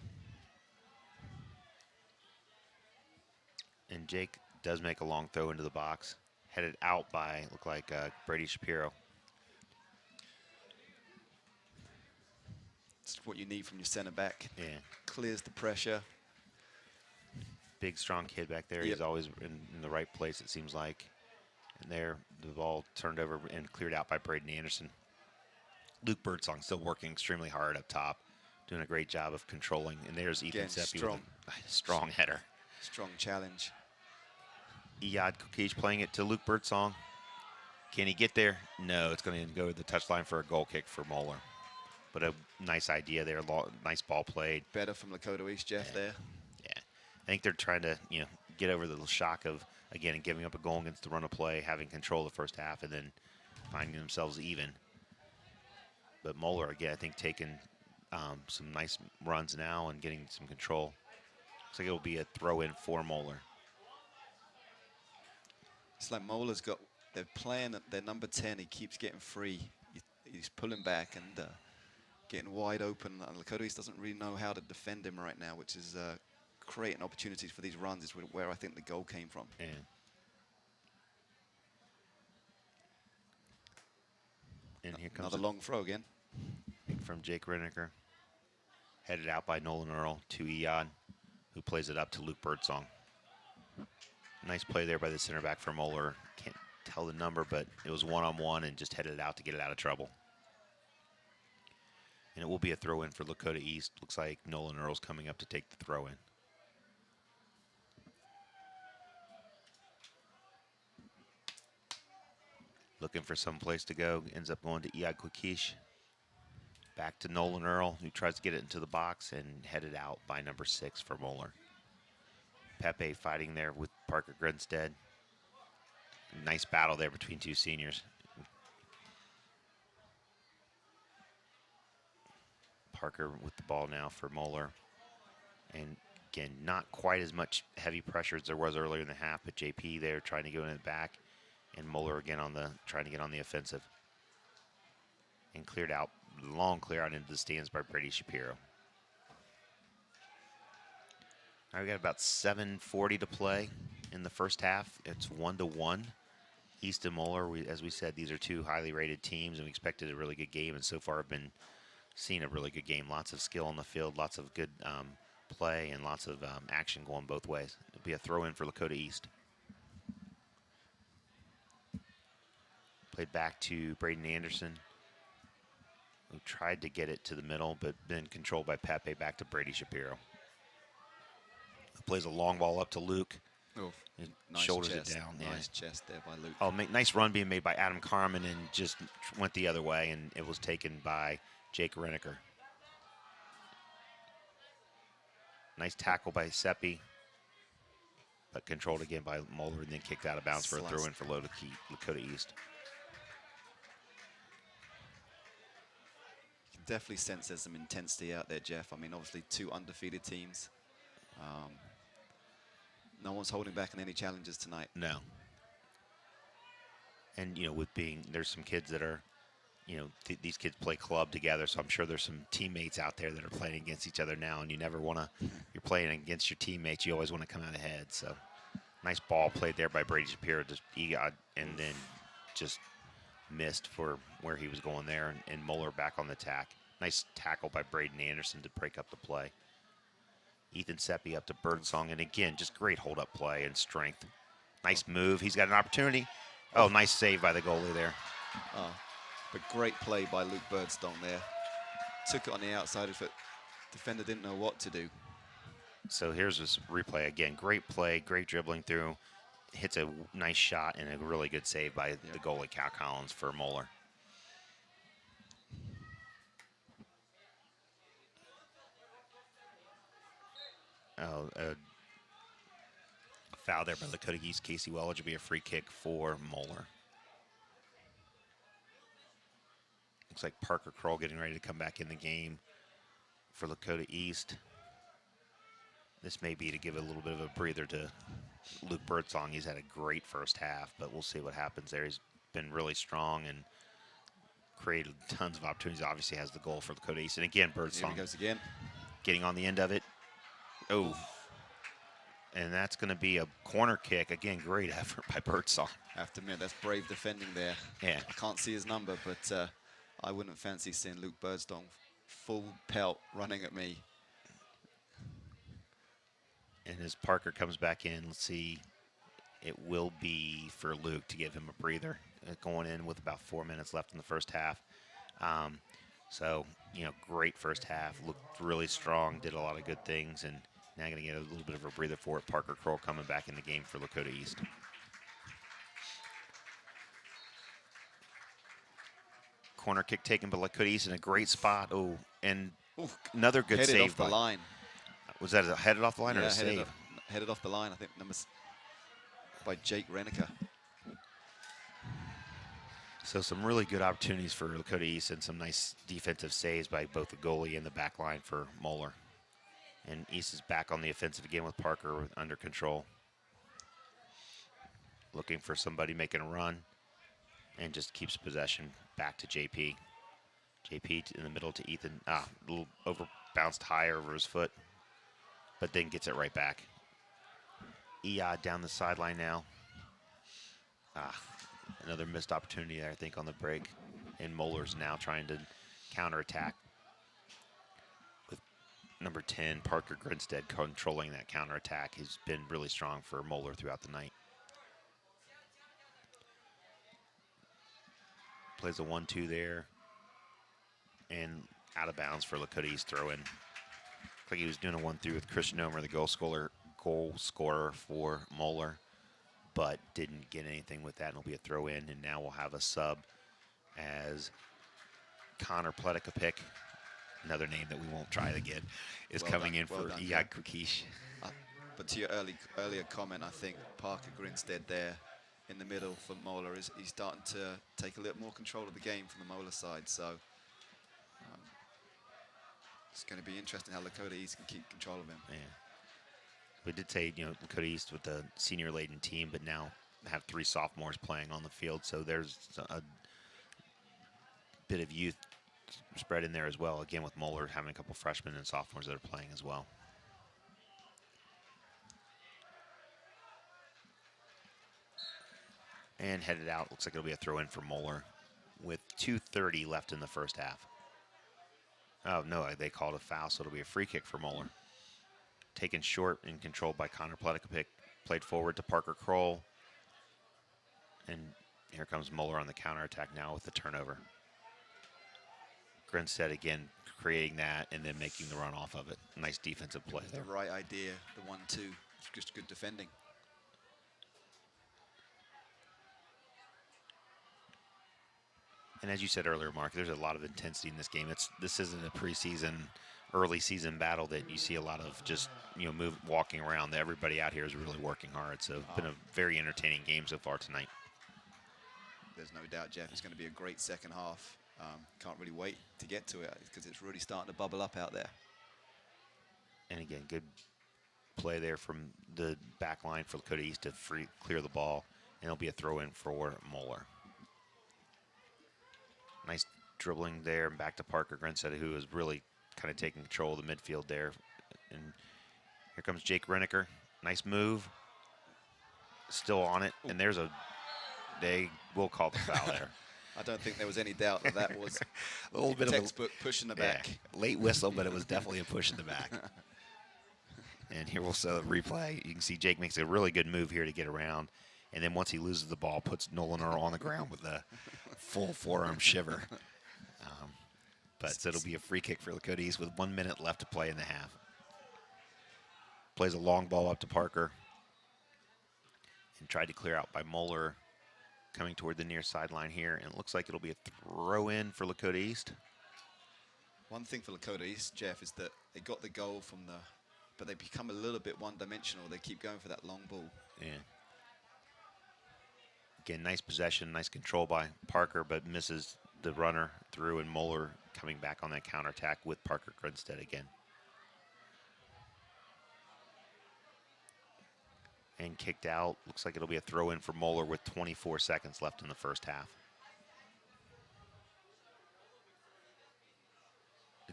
S1: And Jake does make a long throw into the box, headed out by, look like Brady Shapiro.
S2: It's what you need from your center back.
S1: Yeah.
S2: Clears the pressure.
S1: Big, strong kid back there.
S2: Yep.
S1: He's always in the right place, it seems like. And there, the ball turned over and cleared out by Braden Anderson. Luke Birdsong still working extremely hard up top, doing a great job of controlling. And there's Ethan Seppi with a strong header.
S2: Strong challenge.
S1: Iyad Kukic playing it to Luke Birdsong. Can he get there? No, it's going to go to the touchline for a goal kick for Moeller. But a nice idea there, nice ball played.
S2: Better from Lakota East, Jeff, there.
S1: Yeah, I think they're trying to, get over the shock of, again, giving up a goal against the run of play, having control of the first half, and then finding themselves even. But Moeller, again, I think taking some nice runs now and getting some control. Looks like it will be a throw-in for Moeller.
S2: It's like Moeller's got, they're playing at their number 10. He keeps getting free. He's pulling back and getting wide open. And Lakota East doesn't really know how to defend him right now, which is creating opportunities for these runs, is where I think the goal came from.
S1: Yeah. And here comes
S2: another long throw again.
S1: From Jake Reniker. Headed out by Nolan Earl to Iyad, who plays it up to Luke Birdsong. Nice play there by the center back for Moeller. Can't tell the number, but it was one-on-one and just headed out to get it out of trouble. And it will be a throw-in for Lakota East. Looks like Nolan Earl's coming up to take the throw-in. Looking for some place to go. Ends up going to Iyad Kukic. Back to Nolan Earl, who tries to get it into the box and headed out by number 6 for Moeller. Pepe fighting there with Parker Grinstead. Nice battle there between two seniors. Parker with the ball now for Moeller. And Again, not quite as much heavy pressure as there was earlier in the half, but JP there trying to go in the back, and Moeller again trying to get on the offensive. And cleared out, long clear out into the stands by Brady Shapiro. All right, we got about 7:40 to play in the first half. It's 1-1. East and Moeller, as we said, these are two highly rated teams, and we expected a really good game, and so far have been seeing a really good game. Lots of skill on the field, lots of good play, and lots of action going both ways. It'll be a throw-in for Lakota East. Played back to Braden Anderson, who tried to get it to the middle, but then controlled by Pepe back to Brady Shapiro. Who plays a long ball up to Luke.
S2: Oh,
S1: He
S2: nice
S1: shoulders
S2: chest.
S1: it down.
S2: Nice chest there by Luke.
S1: Oh, nice run being made by Adam Carmen, and just went the other way, and it was taken by Jake Reneker. Nice tackle by Seppi, but controlled again by Moeller, and then kicked out of bounds for a throw-in for Lakota East.
S2: You can definitely sense there's some intensity out there, Jeff. I mean, obviously, two undefeated teams. No one's holding back on any challenges tonight.
S1: No. And, there's some kids that are, these kids play club together, so I'm sure there's some teammates out there that are playing against each other now, and you never want to, you're playing against your teammates, you always want to come out ahead. So nice ball played there by Brady Shapiro, and then just missed for where he was going there, and Moeller back on the attack. Nice tackle by Braden Anderson to break up the play. Ethan Seppi up to Birdsong, and again, just great hold-up play and strength. Nice move. He's got an opportunity. Oh, nice save by the goalie there.
S2: Oh, but great play by Luke Birdsong there. Took it on the outside if it. Defender didn't know what to do.
S1: So here's this replay again. Great play, great dribbling through. Hits a nice shot and a really good save by the goalie, Cal Collins, for Moeller. Oh, a foul there by Lakota East. Casey Welledge will be a free kick for Moeller. Looks like Parker Kroll getting ready to come back in the game for Lakota East. This may be to give a little bit of a breather to Luke Birdsong. He's had a great first half, but we'll see what happens there. He's been really strong and created tons of opportunities. Obviously has the goal for Lakota East. And again, Birdsong
S2: Here he goes again.
S1: Getting on the end of it. Oh, and that's going to be a corner kick. Again, great effort by Birdsong.
S2: I have to admit, that's brave defending there.
S1: Yeah.
S2: I can't see his number, but I wouldn't fancy seeing Luke Birdsong full pelt running at me.
S1: And as Parker comes back in, let's see, it will be for Luke to give him a breather, going in with about 4 minutes left in the first half. So, great first half, looked really strong, did a lot of good things, and now going to get a little bit of a breather for it. Parker Kroll coming back in the game for Lakota East. Corner kick taken by Lakota East in a great spot. Oh, and another good
S2: headed
S1: save.
S2: Off the line.
S1: Was that a headed off the line or a
S2: headed
S1: save?
S2: Headed off the line, I think, by Jake Reneker.
S1: So some really good opportunities for Lakota East and some nice defensive saves by both the goalie and the back line for Moeller. And East is back on the offensive again with Parker under control. Looking for somebody making a run and just keeps possession back to JP. JP in the middle to Ethan. A little bounced higher over his foot, but then gets it right back. Eod down the sideline now. Another missed opportunity there, I think, on the break. And Moeller's now trying to counterattack with number 10, Parker Grinstead, controlling that counterattack. He's been really strong for Moeller throughout the night. Plays a 1-2 there. And out of bounds for Lakota East throw in. Looks like he was doing a 1-3 with Christian Omer, the goal scorer for Moeller, but didn't get anything with that. It'll be a throw in, and now we'll have a sub as Connor Pletikapic, another name that we won't try again, is coming in for Eod Kukish.
S2: But to your earlier comment, I think Parker Grinstead there in the middle for Moeller, he's starting to take a little more control of the game from the Moeller side. So it's going to be interesting how Lakota East can keep control of him.
S1: Yeah. We did say, Lakota East with the senior-laden team, but now have 3 sophomores playing on the field, so there's a bit of youth spread in there as well. Again, with Moeller having a couple freshmen and sophomores that are playing as well. And headed out. Looks like it'll be a throw in for Moeller with 2:30 left in the first half. Oh, no, they called a foul, so it'll be a free kick for Moeller. Taken short and controlled by Connor Pledekopic. Played forward to Parker Kroll. And here comes Moeller on the counterattack now with the turnover. Grinstead again creating that and then making the run off of it. Nice defensive play there.
S2: The right idea, the 1-2. It's just good defending.
S1: And as you said earlier, Mark, there's a lot of intensity in this game. This isn't a preseason, early season battle that you see a lot of just walking around. Everybody out here is really working hard. So it's been a very entertaining game so far tonight.
S2: There's no doubt, Jeff, it's going to be a great second half. Can't really wait to get to it because it's really starting to bubble up out there.
S1: And again, good play there from the back line for Lakota East to clear the ball. And it'll be a throw in for Moeller. Nice dribbling there and back to Parker Grinstead, who is really kind of taking control of the midfield there. And here comes Jake Reneker. Nice move. Still on it. And they will call the foul there.
S2: I don't think there was any doubt that was
S1: a little bit
S2: textbook push in the back.
S1: Late whistle, but it was definitely a push in the back. And here we'll see the replay. You can see Jake makes a really good move here to get around. And then once he loses the ball, puts Nolan Earl on the ground with a full forearm shiver. But it'll be a free kick for Lakota East with 1 minute left to play in the half. Plays a long ball up to Parker. And tried to clear out by Moeller coming toward the near sideline here. And it looks like it'll be a throw in for Lakota East.
S2: One thing for Lakota East, Jeff, is that they got the goal but they become a little bit one-dimensional. They keep going for that long ball.
S1: Yeah. Again, nice possession, nice control by Parker, but misses the runner through, and Moeller coming back on that counterattack with Parker Grinstead again. And kicked out. Looks like it'll be a throw in for Moeller with 24 seconds left in the first half.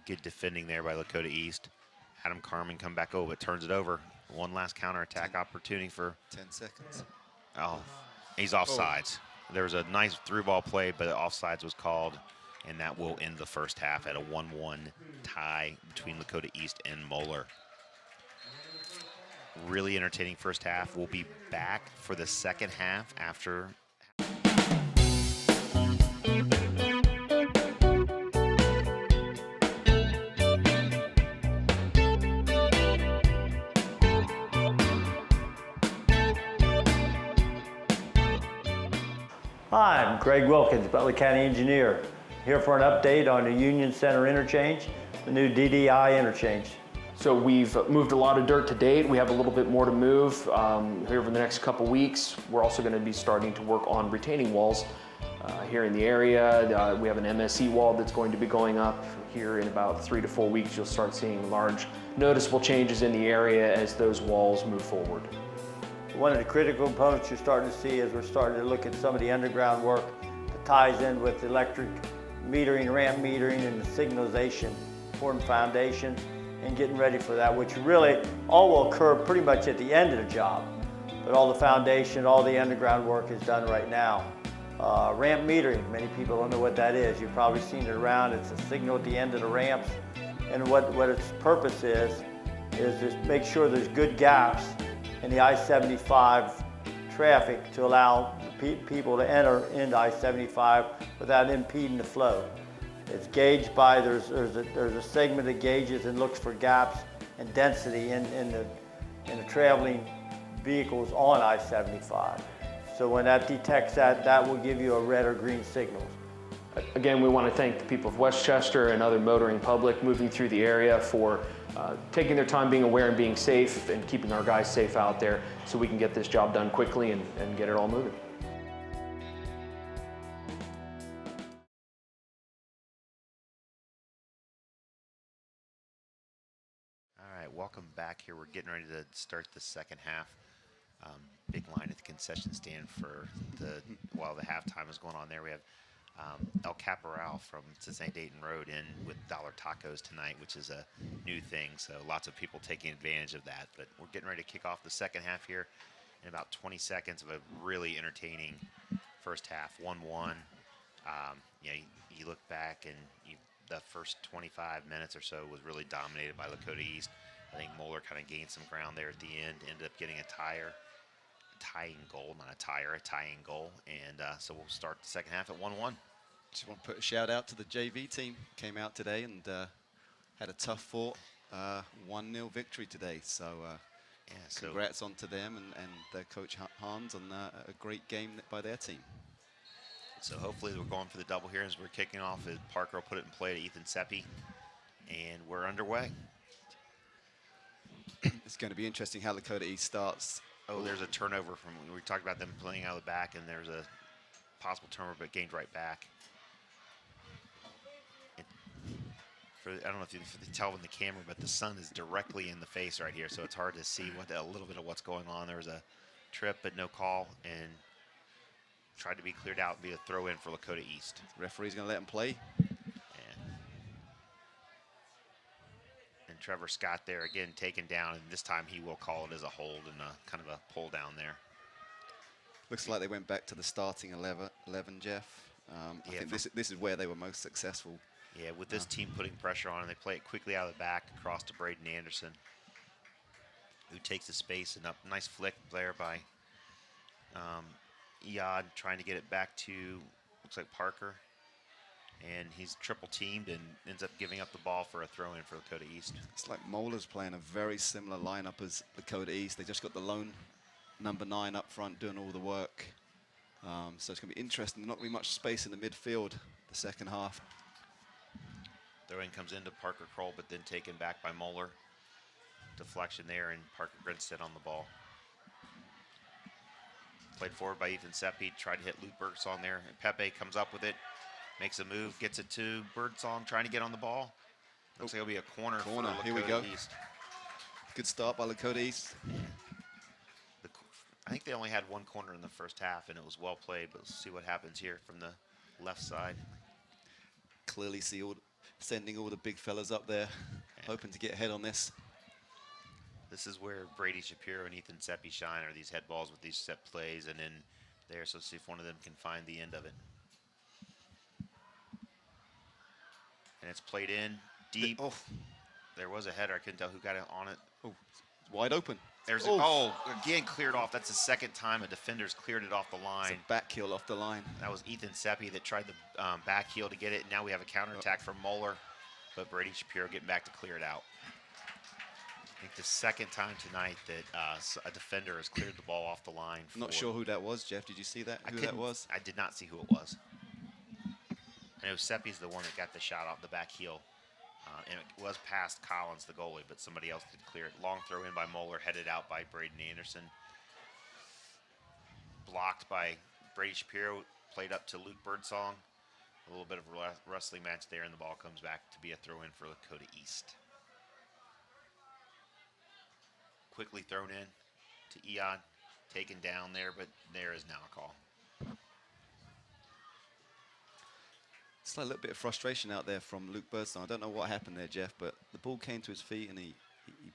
S1: Good defending there by Lakota East. Adam Carmen come back over, but turns it over. One last counterattack opportunity for
S2: 10 seconds.
S1: Oh, he's offsides. There was a nice through ball play, but offsides was called, and that will end the first half at a 1-1 tie between Lakota East and Moeller. Really entertaining first half. We'll be back for the second half after.
S3: Hi, I'm Greg Wilkins, Butler County Engineer, here for an update on the Union Center interchange, the new DDI interchange.
S4: So we've moved a lot of dirt to date. We have a little bit more to move here over the next couple weeks. We're also going to be starting to work on retaining walls here in the area. We have an MSE wall that's going to be going up here in about 3 to 4 weeks. You'll start seeing large noticeable changes in the area as those walls move forward.
S3: One of the critical components you're starting to see is we're starting to look at some of the underground work that ties in with electric metering, ramp metering, and the signalization, pouring foundation, and getting ready for that, which really all will occur pretty much at the end of the job. But all the foundation, all the underground work is done right now. Ramp metering, many people don't know what that is. You've probably seen it around. It's a signal at the end of the ramps. And what its purpose is just make sure there's good gaps in the I-75 traffic to allow people to enter into I-75 without impeding the flow. It's gauged by, there's a segment that gauges and looks for gaps and density in the traveling vehicles on I-75. So when that detects that, that will give you a red or green signal.
S4: Again, we want to thank the people of Westchester and other motoring public moving through the area for taking their time, being aware and being safe, and keeping our guys safe out there so we can get this job done quickly and get it all moving.
S1: All right, welcome welcome back here. We're getting ready to start the second half. Big line at the concession stand while the halftime is going on there. We have El Caporal from Cincinnati Dayton Road in with dollar tacos tonight, which is a new thing. So lots of people taking advantage of that. But we're getting ready to kick off the second half here in about 20 seconds of a really entertaining first half, 1-1. You look back and the first 25 minutes or so was really dominated by Lakota East. I think Moeller kind of gained some ground there at the end, ended up getting a tying goal. And so we'll start the second half at 1-1.
S2: Just want to put a shout out to the JV team. Came out today and had a tough fought 1-0 victory today. So congrats on to them and their coach Hans on a great game by their team.
S1: So hopefully we're going for the double here as we're kicking off. Parker will put it in play to Ethan Seppi, and we're underway.
S2: It's going to be interesting how Lakota East starts.
S1: Oh, there's a turnover from when we talked about them playing out of the back, and there's a possible turnover, but gained right back. I don't know if you can tell in the camera, but the sun is directly in the face right here, so it's hard to see a little bit of what's going on. There was a trip, but no call, and tried to be cleared out and be a throw in for Lakota East.
S2: Referee's going to let him play.
S1: And Trevor Scott there again taken down, and this time he will call it as a hold and a kind of a pull down there.
S2: Looks like they went back to the starting 11, Jeff. I think this is where they were most successful.
S1: Yeah, with this team putting pressure on, and they play it quickly out of the back across to Braden Anderson, who takes the space and up. Nice flick there by Iad, trying to get it back to, looks like Parker. And he's triple teamed and ends up giving up the ball for a throw in for Lakota East.
S2: It's like Moeller's playing a very similar lineup as Lakota East. They just got the lone number 9 up front doing all the work. So it's going to be interesting. Not really much space in the midfield the second half.
S1: Throw in comes into Parker Kroll, but then taken back by Moeller. Deflection there, and Parker Grinstead on the ball. Played forward by Ethan Seppi, tried to hit Luke Birdsong there, and Pepe comes up with it, makes a move, gets it to Birdsong, trying to get on the ball. Looks like it'll be a corner for Lakota
S2: Here we go.
S1: East.
S2: Good start by Lakota East.
S1: I think they only had one corner in the first half, and it was well played, but we'll see what happens here from the left side.
S2: Clearly sending all the big fellas up there, hoping to get ahead on this.
S1: This is where Brady Shapiro and Ethan Seppi shine, are these head balls with these set plays, and then there, so see if one of them can find the end of it. And it's played in deep. There was a header. I couldn't tell who got it on it.
S2: Oh, wide open.
S1: There's again cleared off. That's the second time a defender's cleared it off the line.
S2: It's a back heel off the line.
S1: That was Ethan Seppi that tried the back heel to get it. Now we have a counterattack from Moeller, but Brady Shapiro getting back to clear it out. I think the second time tonight that a defender has cleared the ball off the line.
S2: Not sure who that was, Jeff. Did you see that? Who that was?
S1: I did not see who it was. I know Seppi's the one that got the shot off the back heel. And it was past Collins, the goalie, but somebody else did clear it. Long throw in by Moeller, headed out by Braden Anderson. Blocked by Brady Shapiro, played up to Luke Birdsong. A little bit of a wrestling match there, and the ball comes back to be a throw in for Lakota East. Quickly thrown in to Iad, taken down there, but there is now a call.
S2: It's like a little bit of frustration out there from Luke Birdsong. I don't know what happened there, Jeff, but the ball came to his feet and he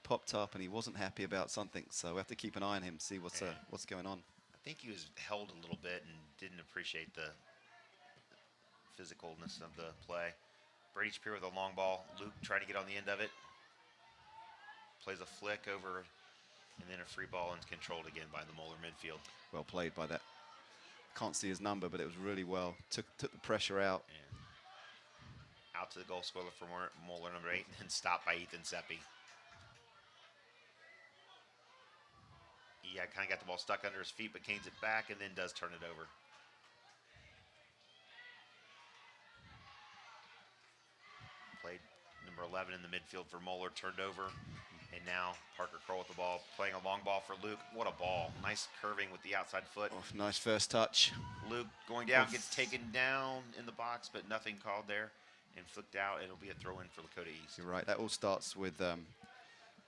S2: popped up and he wasn't happy about something. So we have to keep an eye on him, see what's going on.
S1: I think he was held a little bit and didn't appreciate the physicalness of the play. Brady Shapiro with a long ball. Luke trying to get on the end of it. Plays a flick over, and then a free ball and controlled again by the Moeller midfield.
S2: Well played by that. Can't see his number, but it was really well. Took the pressure out.
S1: And out to the goal scorer for Moeller, number 8, and stopped by Ethan Seppi. Yeah, kind of got the ball stuck under his feet, but canes it back and then does turn it over. Played number 11 in the midfield for Moeller, turned over. And now Parker Kroll with the ball, playing a long ball for Luke. What a ball. Nice curving with the outside foot.
S2: Oh, nice first touch.
S1: Luke going down, gets taken down in the box, but nothing called there. And flicked out. It'll be a throw-in for Lakota East.
S2: You're right. That all starts with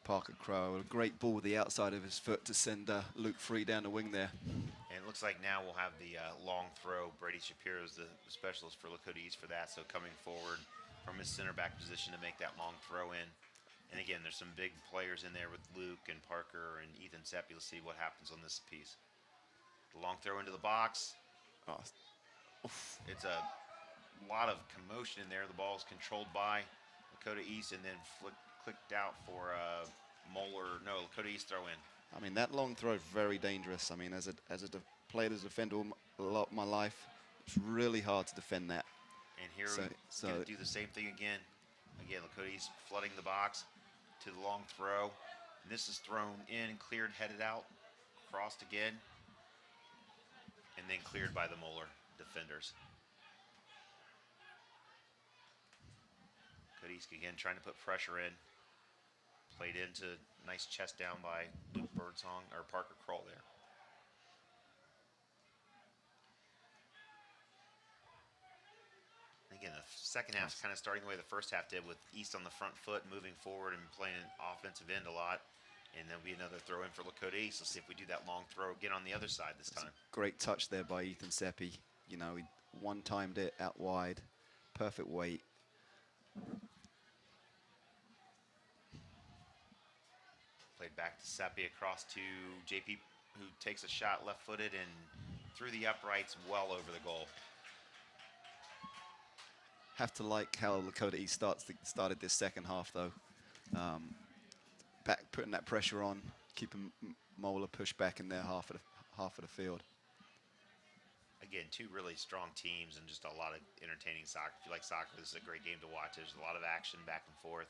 S2: Parker Crow, a great ball with the outside of his foot to send Luke free down the wing there.
S1: And it looks like now we'll have the long throw. Brady Shapiro is the specialist for Lakota East for that. So coming forward from his center back position to make that long throw in. And again, there's some big players in there with Luke and Parker and Ethan Seppi. Let's see what happens on this piece. The long throw into the box.
S2: Oh,
S1: It's a lot of commotion in there. The ball is controlled by Lakota East and then clicked out for Lakota East throw in.
S2: I mean, that long throw is very dangerous. I mean, played as a defender a lot of my life, it's really hard to defend that.
S1: And here we're going to do the same thing again. Again, Lakota East flooding the box to the long throw. And this is thrown in, cleared, headed out, crossed again, and then cleared by the Moeller defenders. Lakota East again trying to put pressure in. Played into nice chest down by Luke Birdsong or Parker Kroll there. Again, the second half is kind of starting the way the first half did, with East on the front foot, moving forward and playing an offensive end a lot. And there'll be another throw in for Lakota East. Let's see if we do that long throw again on the other side this time.
S2: Great touch there by Ethan Seppi. You know, he one-timed it out wide, perfect weight.
S1: Played back to Seppi across to JP, who takes a shot left-footed and through the uprights well over the goal.
S2: Have to like how Lakota East started this second half, though. Putting that pressure on, keeping Moeller pushed back in their half of the field.
S1: Again, two really strong teams and just a lot of entertaining soccer. If you like soccer, this is a great game to watch. There's a lot of action back and forth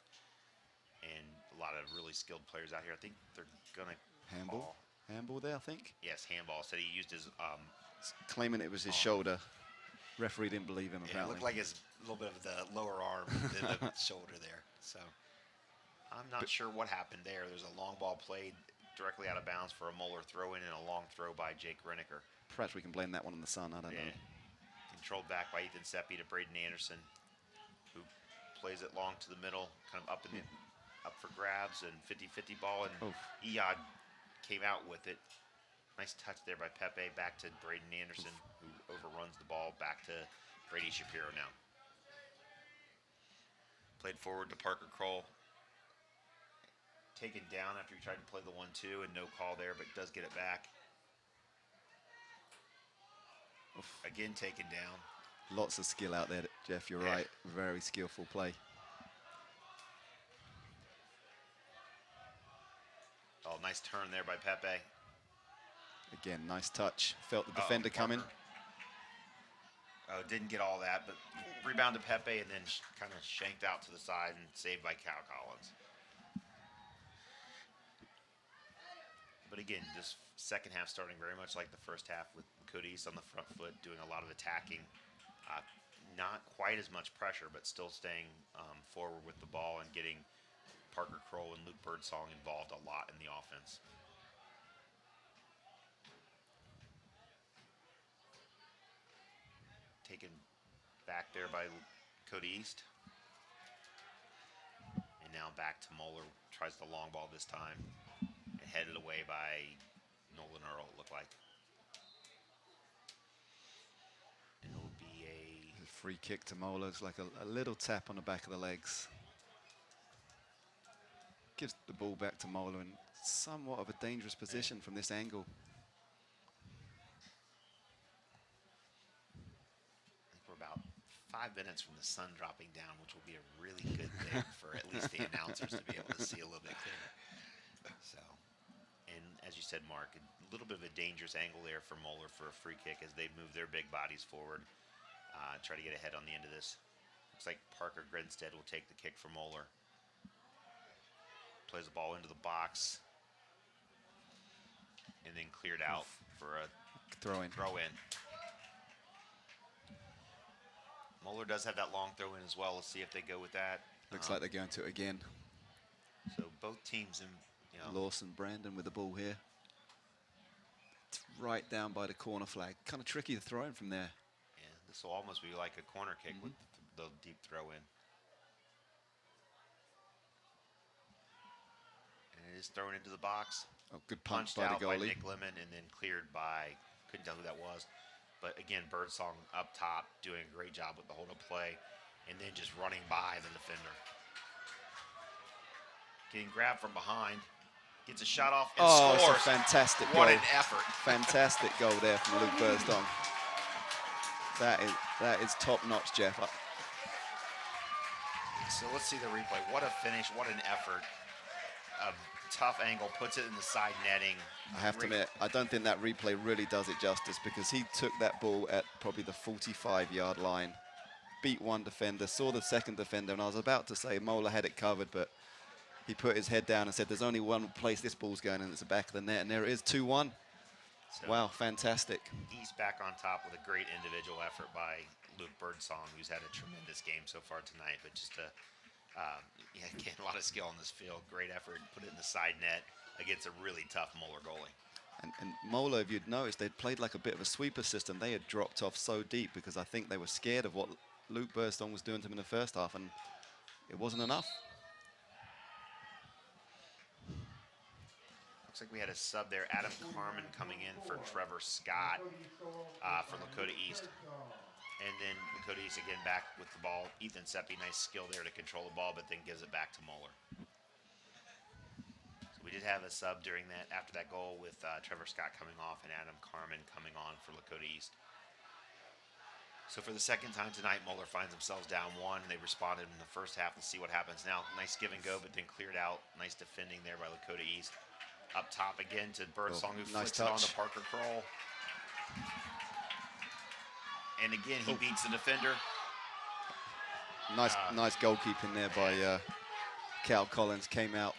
S1: and a lot of really skilled players out here. I think they're going to
S2: Handball there, I think.
S1: Yes, handball. Said he used his
S2: claiming it was his shoulder. Referee didn't believe him, apparently.
S1: It looked like his little bit of the lower arm than the shoulder there. So I'm not sure what happened there. There's a long ball played directly out of bounds for a Moeller throw in and a long throw by Jake Reneker.
S2: Perhaps we can blame that one on the sun. I don't know.
S1: Controlled back by Ethan Seppi to Braden Anderson, who plays it long to the middle, kind of up for grabs and 50-50 ball. And Eod came out with it. Nice touch there by Pepe, back to Braden Anderson, who overruns the ball, back to Brady Shapiro now. Played forward to Parker Kroll. Taken down after he tried to play the 1-2, and no call there, but does get it back. Again taken down.
S2: Lots of skill out there, Jeff. You're right. Very skillful play.
S1: Oh, nice turn there by Pepe.
S2: Again, nice touch. Felt the defender coming.
S1: Oh, didn't get all that, but rebound to Pepe and then kind of shanked out to the side and saved by Cal Collins. But again, this second half starting very much like the first half, with Lakota East on the front foot doing a lot of attacking. Not quite as much pressure, but still staying forward with the ball and getting Parker Kroll and Luke Birdsong involved a lot in the offense. Taken back there by Lakota East. And now back to Moeller. Tries the long ball this time. And headed away by Nolan Earl, it looked like. And it'll be a
S2: free kick to Moeller. It's like a little tap on the back of the legs. Gives the ball back to Moeller in somewhat of a dangerous position from this angle.
S1: I think we're about 5 minutes from the sun dropping down, which will be a really good thing for at least the announcers to be able to see a little bit clearer. So, and as you said, Mark, a little bit of a dangerous angle there for Moeller for a free kick as they move their big bodies forward, try to get ahead on the end of this. Looks like Parker Grinstead will take the kick for Moeller. Plays the ball into the box and then cleared out for a throw in. Moeller does have that long throw in as well. Let's see if they go with that.
S2: Looks like they're going to it again.
S1: So both teams,
S2: Lawson, Brandon with the ball here. It's right down by the corner flag. Kind of tricky to throw in from there.
S1: Yeah, this will almost be like a corner kick with the deep throw in. And it is thrown into the box.
S2: Oh, good punch
S1: Punched
S2: by the
S1: out by
S2: goalie.
S1: Nick Lemon and then cleared by, couldn't tell who that was. But again, Birdsong up top doing a great job with the hold-up play and then just running by the defender. Getting grabbed from behind. Gets a shot off and
S2: It's a
S1: scores.
S2: fantastic
S1: What
S2: goal.
S1: an effort.
S2: Fantastic goal there from Luke Birdsong. That is top-notch, Jeff.
S1: So let's see the replay. What a finish, what an effort. A tough angle, puts it in the side netting.
S2: I have to admit, I don't think that replay really does it justice because he took that ball at probably the 45-yard line, beat one defender, saw the second defender, and I was about to say Moeller had it covered, but he put his head down and said, there's only one place this ball's going, and it's the back of the net, and there it is, 2-1.
S1: So
S2: Wow, fantastic.
S1: East back on top with a great individual effort by Luke Birdsong, who's had a tremendous game so far tonight, but just again, a lot of skill on this field. Great effort, put it in the side net against a really tough Moeller goalie.
S2: And Moeller, if you'd noticed, they'd played like a bit of a sweeper system. They had dropped off so deep because I think they were scared of what Luke Birdsong was doing to them in the first half, and it wasn't enough.
S1: Looks like we had a sub there. Adam Carmen coming in for Trevor Scott for Lakota East. And then Lakota East again back with the ball. Ethan Seppi, nice skill there to control the ball, but then gives it back to Moeller. So we did have a sub during that, after that goal with Trevor Scott coming off and Adam Carmen coming on for Lakota East. So for the second time tonight, Moeller finds themselves down one. They responded in the first half. Let's see what happens now. Nice give and go, but then cleared out. Nice defending there by Lakota East. Up top again to Birdsong, who
S2: nice
S1: flicks it on to
S2: touch.
S1: Parker Kroll. And again, he beats the defender.
S2: Nice goalkeeping there by Cal Collins. Came out,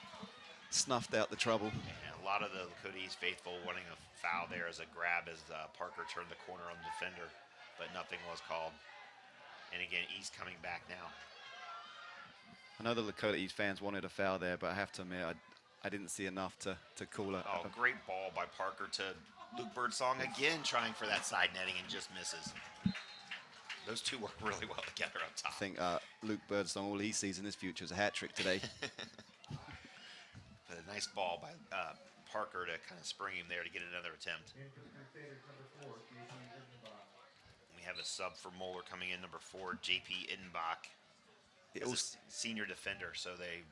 S2: snuffed out the trouble.
S1: And a lot of the Lakota East faithful wanting a foul there as a grab as Parker turned the corner on the defender, but nothing was called. And again, East coming back now.
S2: I know the Lakota East fans wanted a foul there, but I have to admit, I didn't see enough to call it.
S1: Oh, great ball by Parker to Luke Birdsong, again trying for that side netting and just misses. Those two work really well together up top.
S2: I think Luke Birdsong, all he sees in his future is a hat trick today.
S1: But a nice ball by Parker to kind of spring him there to get another attempt. We have a sub for Moeller coming in, number 4, J.P. Idenbach. He's a senior defender, so they've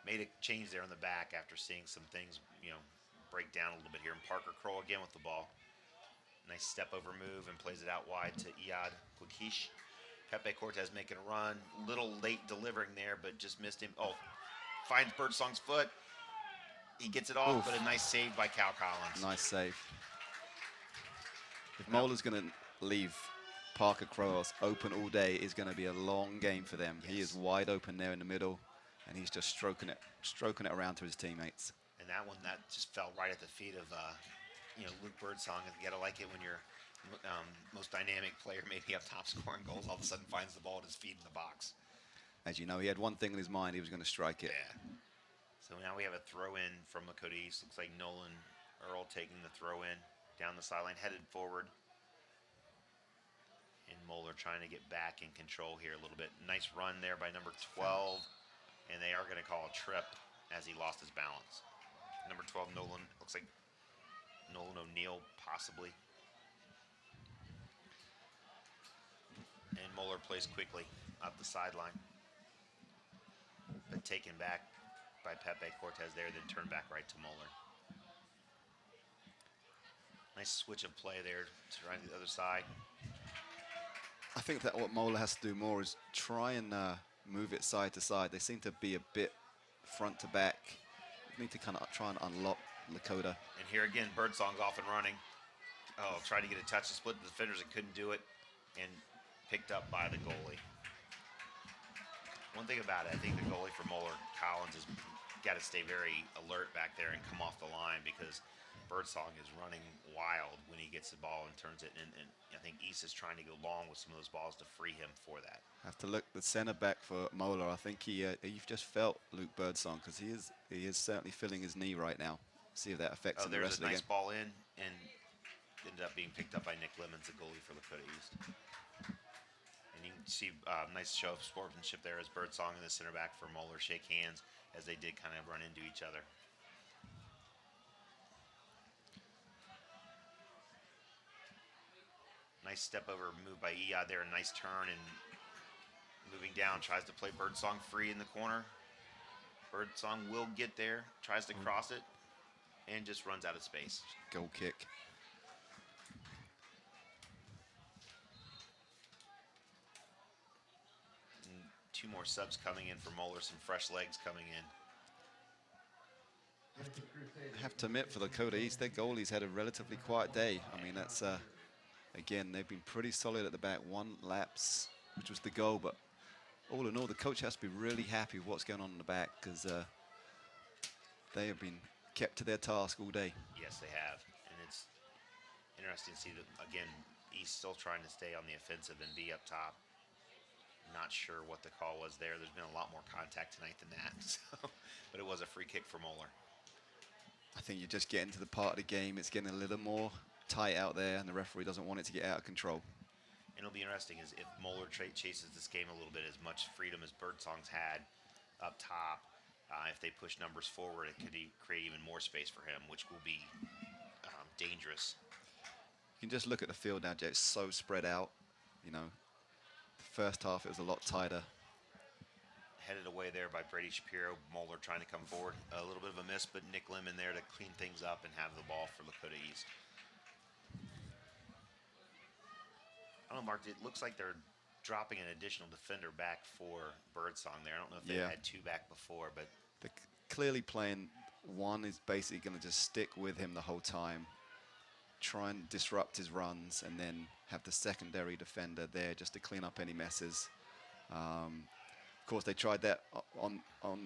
S1: made a change there on the back after seeing some things, break down a little bit here. And Parker Kroll again with the ball. Nice step over move and plays it out wide to Iad Kwakish. Pepe Cortez making a run. Little late delivering there, but just missed him. Oh, finds Birdsong's foot. He gets it off, but a nice save by Cal Collins.
S2: Nice save. If Moeller's going to leave Parker Kroll open all day, it's going to be a long game for them. Yes. He is wide open there in the middle, and he's just stroking it around to his teammates.
S1: And that one, that just fell right at the feet of Luke Birdsong. You got to like it when your most dynamic player, maybe up top scoring goals, all of a sudden finds the ball at his feet in the box.
S2: As you know, he had one thing in his mind. He was going to strike it.
S1: Yeah. So now we have a throw in from Lakota East. Looks like Nolan Earl taking the throw in down the sideline, headed forward. And Moeller trying to get back in control here a little bit. Nice run there by number 12. And they are going to call a trip as he lost his balance. Number 12, Nolan, looks like Nolan O'Neill, possibly. And Moeller plays quickly up the sideline. But taken back by Pepe Cortez there, then turned back right to Moeller. Nice switch of play there to right to the other side.
S2: I think that what Moeller has to do more is try and move it side to side. They seem to be a bit front to back. We need to kind of try and unlock Lakota.
S1: And here again, Birdsong's off and running. Oh, tried to get a touch to split the defenders and couldn't do it. And picked up by the goalie. One thing about it, I think the goalie for Moeller, Collins, has got to stay very alert back there and come off the line because Birdsong is running wild when he gets the ball and turns it. And I think East is trying to go long with some of those balls to free him for that.
S2: Have to look the center back for Moeller. I think you've just felt Luke Birdsong because he is certainly feeling his knee right now. See if that affects him the rest of the game.
S1: There's a nice ball in and ended up being picked up by Nick Lemons, the goalie for Lakota East. And you can see nice show of sportsmanship there as Birdsong and the center back for Moeller shake hands as they did kind of run into each other. Nice step over move by Iyad there. A nice turn and moving down. Tries to play Birdsong free in the corner. Birdsong will get there. Tries to cross it and just runs out of space.
S2: Goal kick.
S1: And 2 more subs coming in for Moeller. Some fresh legs coming in.
S2: I have to admit, for Lakota East, their goalie's had a relatively quiet day. I mean, that's, again, they've been pretty solid at the back. 1 lapse, which was the goal, but all in all, the coach has to be really happy with what's going on in the back because they have been kept to their task all day.
S1: Yes, they have. And it's interesting to see that, again, East still trying to stay on the offensive and be up top. Not sure what the call was there. There's been a lot more contact tonight than that. So, but it was a free kick for Moeller.
S2: I think you're just getting to the part of the game. It's getting a little more tight out there, and the referee doesn't want it to get out of control.
S1: And it'll be interesting is if Moeller chases this game a little bit, as much freedom as Birdsong's had up top. If they push numbers forward, it could create even more space for him, which will be dangerous.
S2: You can just look at the field now, Jay. It's so spread out. You know, the first half it was a lot tighter.
S1: Headed away there by Brady Shapiro. Moeller trying to come forward. A little bit of a miss, but Nick Lemon there to clean things up and have the ball for Lakota East. I don't know, Mark, it looks like they're dropping an additional defender back for Birdsong there. I don't know if they had 2 back before, but
S2: They're clearly playing. 1 is basically going to just stick with him the whole time, try and disrupt his runs, and then have the secondary defender there just to clean up any messes. Of course, they tried that on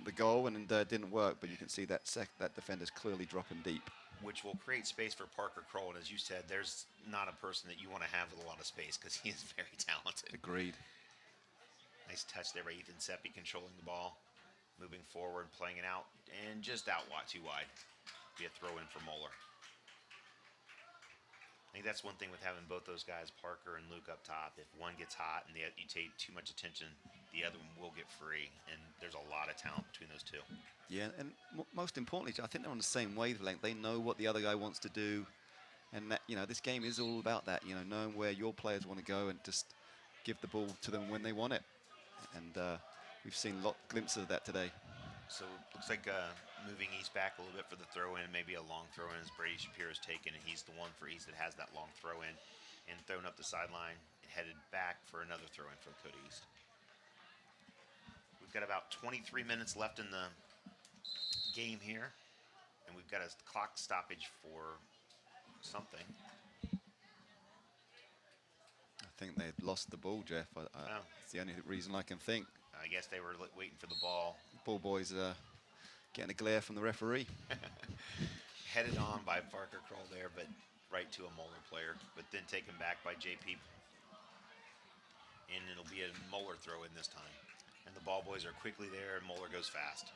S2: the goal and it didn't work, but you can see that that defender's clearly dropping deep.
S1: which will create space for Parker Kroll. And as you said, there's not a person that you want to have with a lot of space because he is very talented.
S2: Agreed.
S1: Nice touch there by Ethan Seppi controlling the ball, moving forward, playing it out, and just out wide, too wide. Be a throw in for Moeller. I think that's one thing with having both those guys, Parker and Luke, up top. If one gets hot and you take too much attention, the other one will get free. And there's a lot of talent between those two.
S2: Yeah, and most importantly, I think they're on the same wavelength. They know what the other guy wants to do. And, that, you know, this game is all about that, you know, knowing where your players want to go and just give the ball to them when they want it. And we've seen glimpses of that today.
S1: So it looks like moving East back a little bit for the throw-in, maybe a long throw-in as Brady Shapiro's taken, and he's the one for East that has that long throw-in and thrown up the sideline and headed back for another throw-in for Lakota East. We've got about 23 minutes left in the game here, and we've got a clock stoppage for something.
S2: I think they've lost the ball, Jeff. It's the only reason I can think.
S1: I guess they were waiting for the ball.
S2: Ball boys getting a glare from the referee.
S1: Headed on by Parker Kroll there, but right to a Moeller player, but then taken back by JP. And it'll be a Moeller throw in this time. And the ball boys are quickly there, and Moeller goes fast.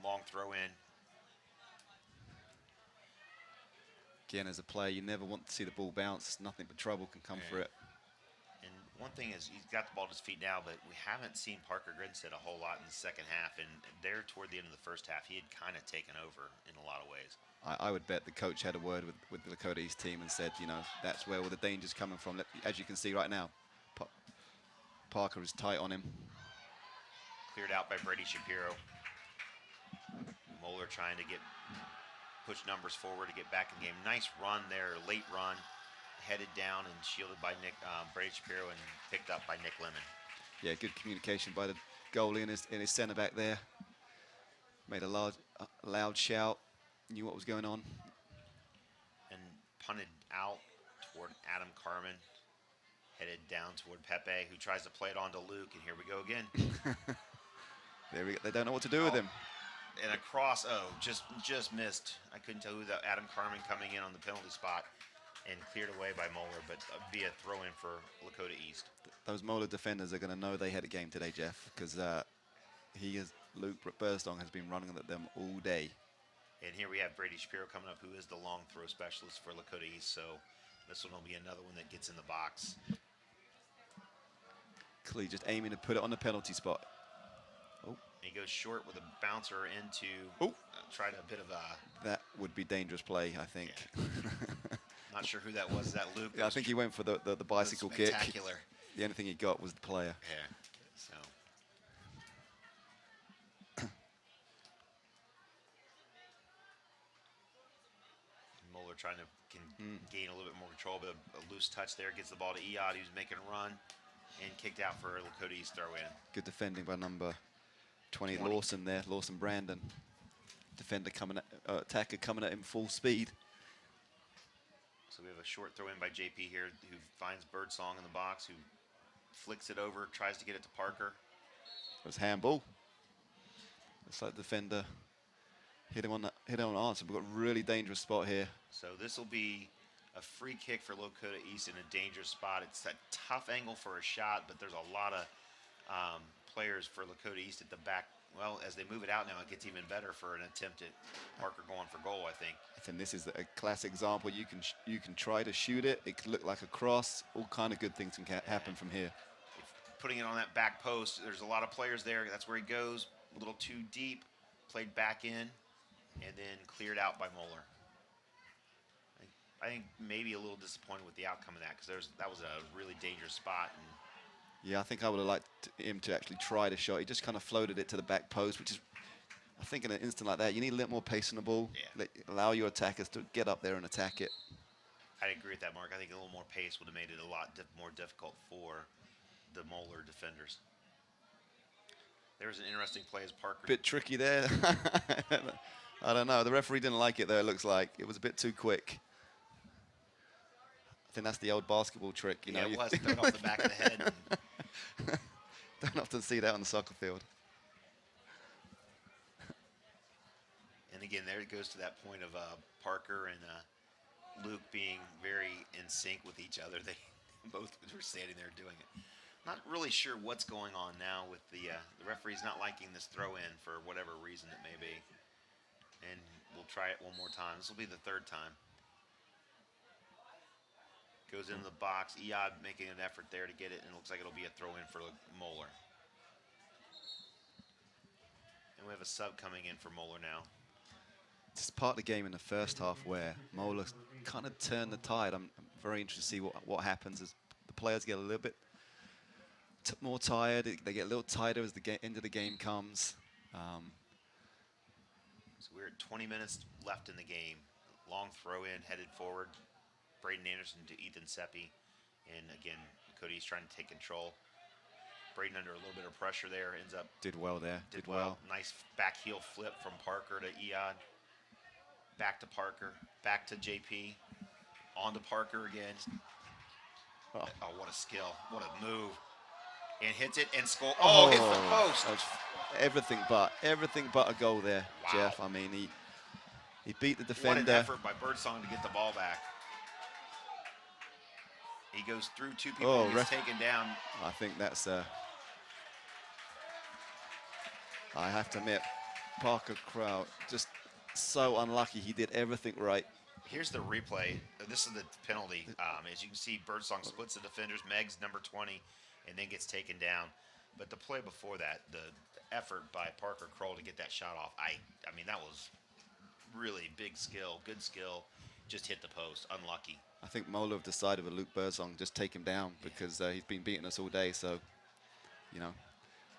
S1: Long throw in.
S2: Again, as a player, you never want to see the ball bounce. Nothing but trouble can come for it.
S1: And one thing is, he's got the ball at his feet now, but we haven't seen Parker Grinstead a whole lot in the second half. And there, toward the end of the first half, he had kind of taken over in a lot of ways.
S2: I would bet the coach had a word with the Lakota East team and said, you know, that's where all the danger's coming from. As you can see right now, Parker is tight on him.
S1: Cleared out by Brady Shapiro. Moeller trying to push numbers forward to get back in the game. Nice run there, late run. Headed down and shielded by Brady Shapiro and picked up by Nick Lemon.
S2: Yeah, good communication by the goalie and his centre back there. Made a loud shout, knew what was going on.
S1: And punted out toward Adam Carmen. Headed down toward Pepe, who tries to play it on to Luke, and here we go again.
S2: They don't know what to do with him.
S1: And a cross, just missed. I couldn't tell who that Adam Carmen coming in on the penalty spot and cleared away by Moeller, but be a throw-in for Lakota East.
S2: Those Moeller defenders are going to know they had a game today, Jeff, because Luke Birdsong has been running at them all day.
S1: And here we have Brady Shapiro coming up, who is the long throw specialist for Lakota East, so this one will be another one that gets in the box.
S2: Clee just aiming to put it on the penalty spot. Oh.
S1: He goes short with a bouncer into
S2: Oh.
S1: tried a bit of a...
S2: That would be dangerous play, I think.
S1: Yeah. Not sure who that was. Is that Luke?
S2: Yeah, I think he went for the bicycle kick.
S1: Spectacular.
S2: The only thing he got was the player.
S1: Yeah. So. Moeller trying to gain a little bit more control, but a loose touch there gets the ball to Eod, who's making a run, and kicked out for Lakota East throw in.
S2: Good defending by number 20 Lawson there, Lawson Brandon. Defender coming at, attacker coming at him full speed.
S1: So we have a short throw in by JP here, who finds Birdsong in the box, who flicks it over, tries to get it to Parker.
S2: It was handball. Looks like the defender hit him on answer. We've got a really dangerous spot here.
S1: So this will be a free kick for Lakota East in a dangerous spot. It's a tough angle for a shot, but there's a lot of players for Lakota East at the back. Well, as they move it out now, it gets even better for an attempt at Parker going for goal, I think.
S2: I think this is a classic example. You can try to shoot it. It could look like a cross. All kind of good things can happen from here.
S1: Putting it on that back post, there's a lot of players there. That's where he goes. A little too deep. Played back in, and then cleared out by Moeller. I think maybe a little disappointed with the outcome of that, because that was a really dangerous spot. And
S2: yeah, I think I would have liked him to actually try the shot. He just kind of floated it to the back post, which is, I think in an instant like that, you need a little more pace on the ball.
S1: Yeah.
S2: Allow your attackers to get up there and attack it.
S1: I agree with that, Mark. I think a little more pace would have made it a lot more difficult for the Moeller defenders. There was an interesting play as Parker.
S2: Bit tricky there. I don't know. The referee didn't like it, though, it looks like. It was a bit too quick. I think that's the old basketball trick, you know.
S1: Yeah, it was. Thrown off the back of the head.
S2: Don't often see that on the soccer field.
S1: And again, there it goes to that point of Parker and Luke being very in sync with each other. They both were standing there doing it. Not really sure what's going on now with the referee's not liking this throw in for whatever reason it may be. And we'll try it one more time. This will be the third time. Goes into the box. Eod making an effort there to get it, and it looks like it'll be a throw in for Moeller. And we have a sub coming in for Moeller now.
S2: This is part of the game in the first half where Moeller kind of turned the tide. I'm very interested to see what happens as the players get a little bit more tired. They get a little tighter as the end of the game comes.
S1: So we're at 20 minutes left in the game. Long throw in, headed forward. Braden Anderson to Ethan Seppi. And again, Cody's trying to take control. Braden under a little bit of pressure there, ends up.
S2: Did well there. Did well.
S1: Nice back heel flip from Parker to Eod. Back to Parker. Back to JP. On to Parker again. Oh, what a skill. What a move. And hits it and score. Oh, hits the post.
S2: Everything but a goal there,
S1: wow.
S2: Jeff. I mean, he beat the defender.
S1: What an effort by Birdsong to get the ball back. He goes through two people and gets taken down.
S2: I think that's I have to admit, Parker Crow just so unlucky. He did everything right.
S1: Here's the replay. This is the penalty. As you can see, Birdsong splits the defenders. Meg's number 20, and then gets taken down. But the play before that, the effort by Parker Kroll to get that shot off, I mean, that was really big skill, good skill. Just hit the post, unlucky.
S2: I think Moeller have decided with Luke Birdsong just take him down because he's been beating us all day. So, you know,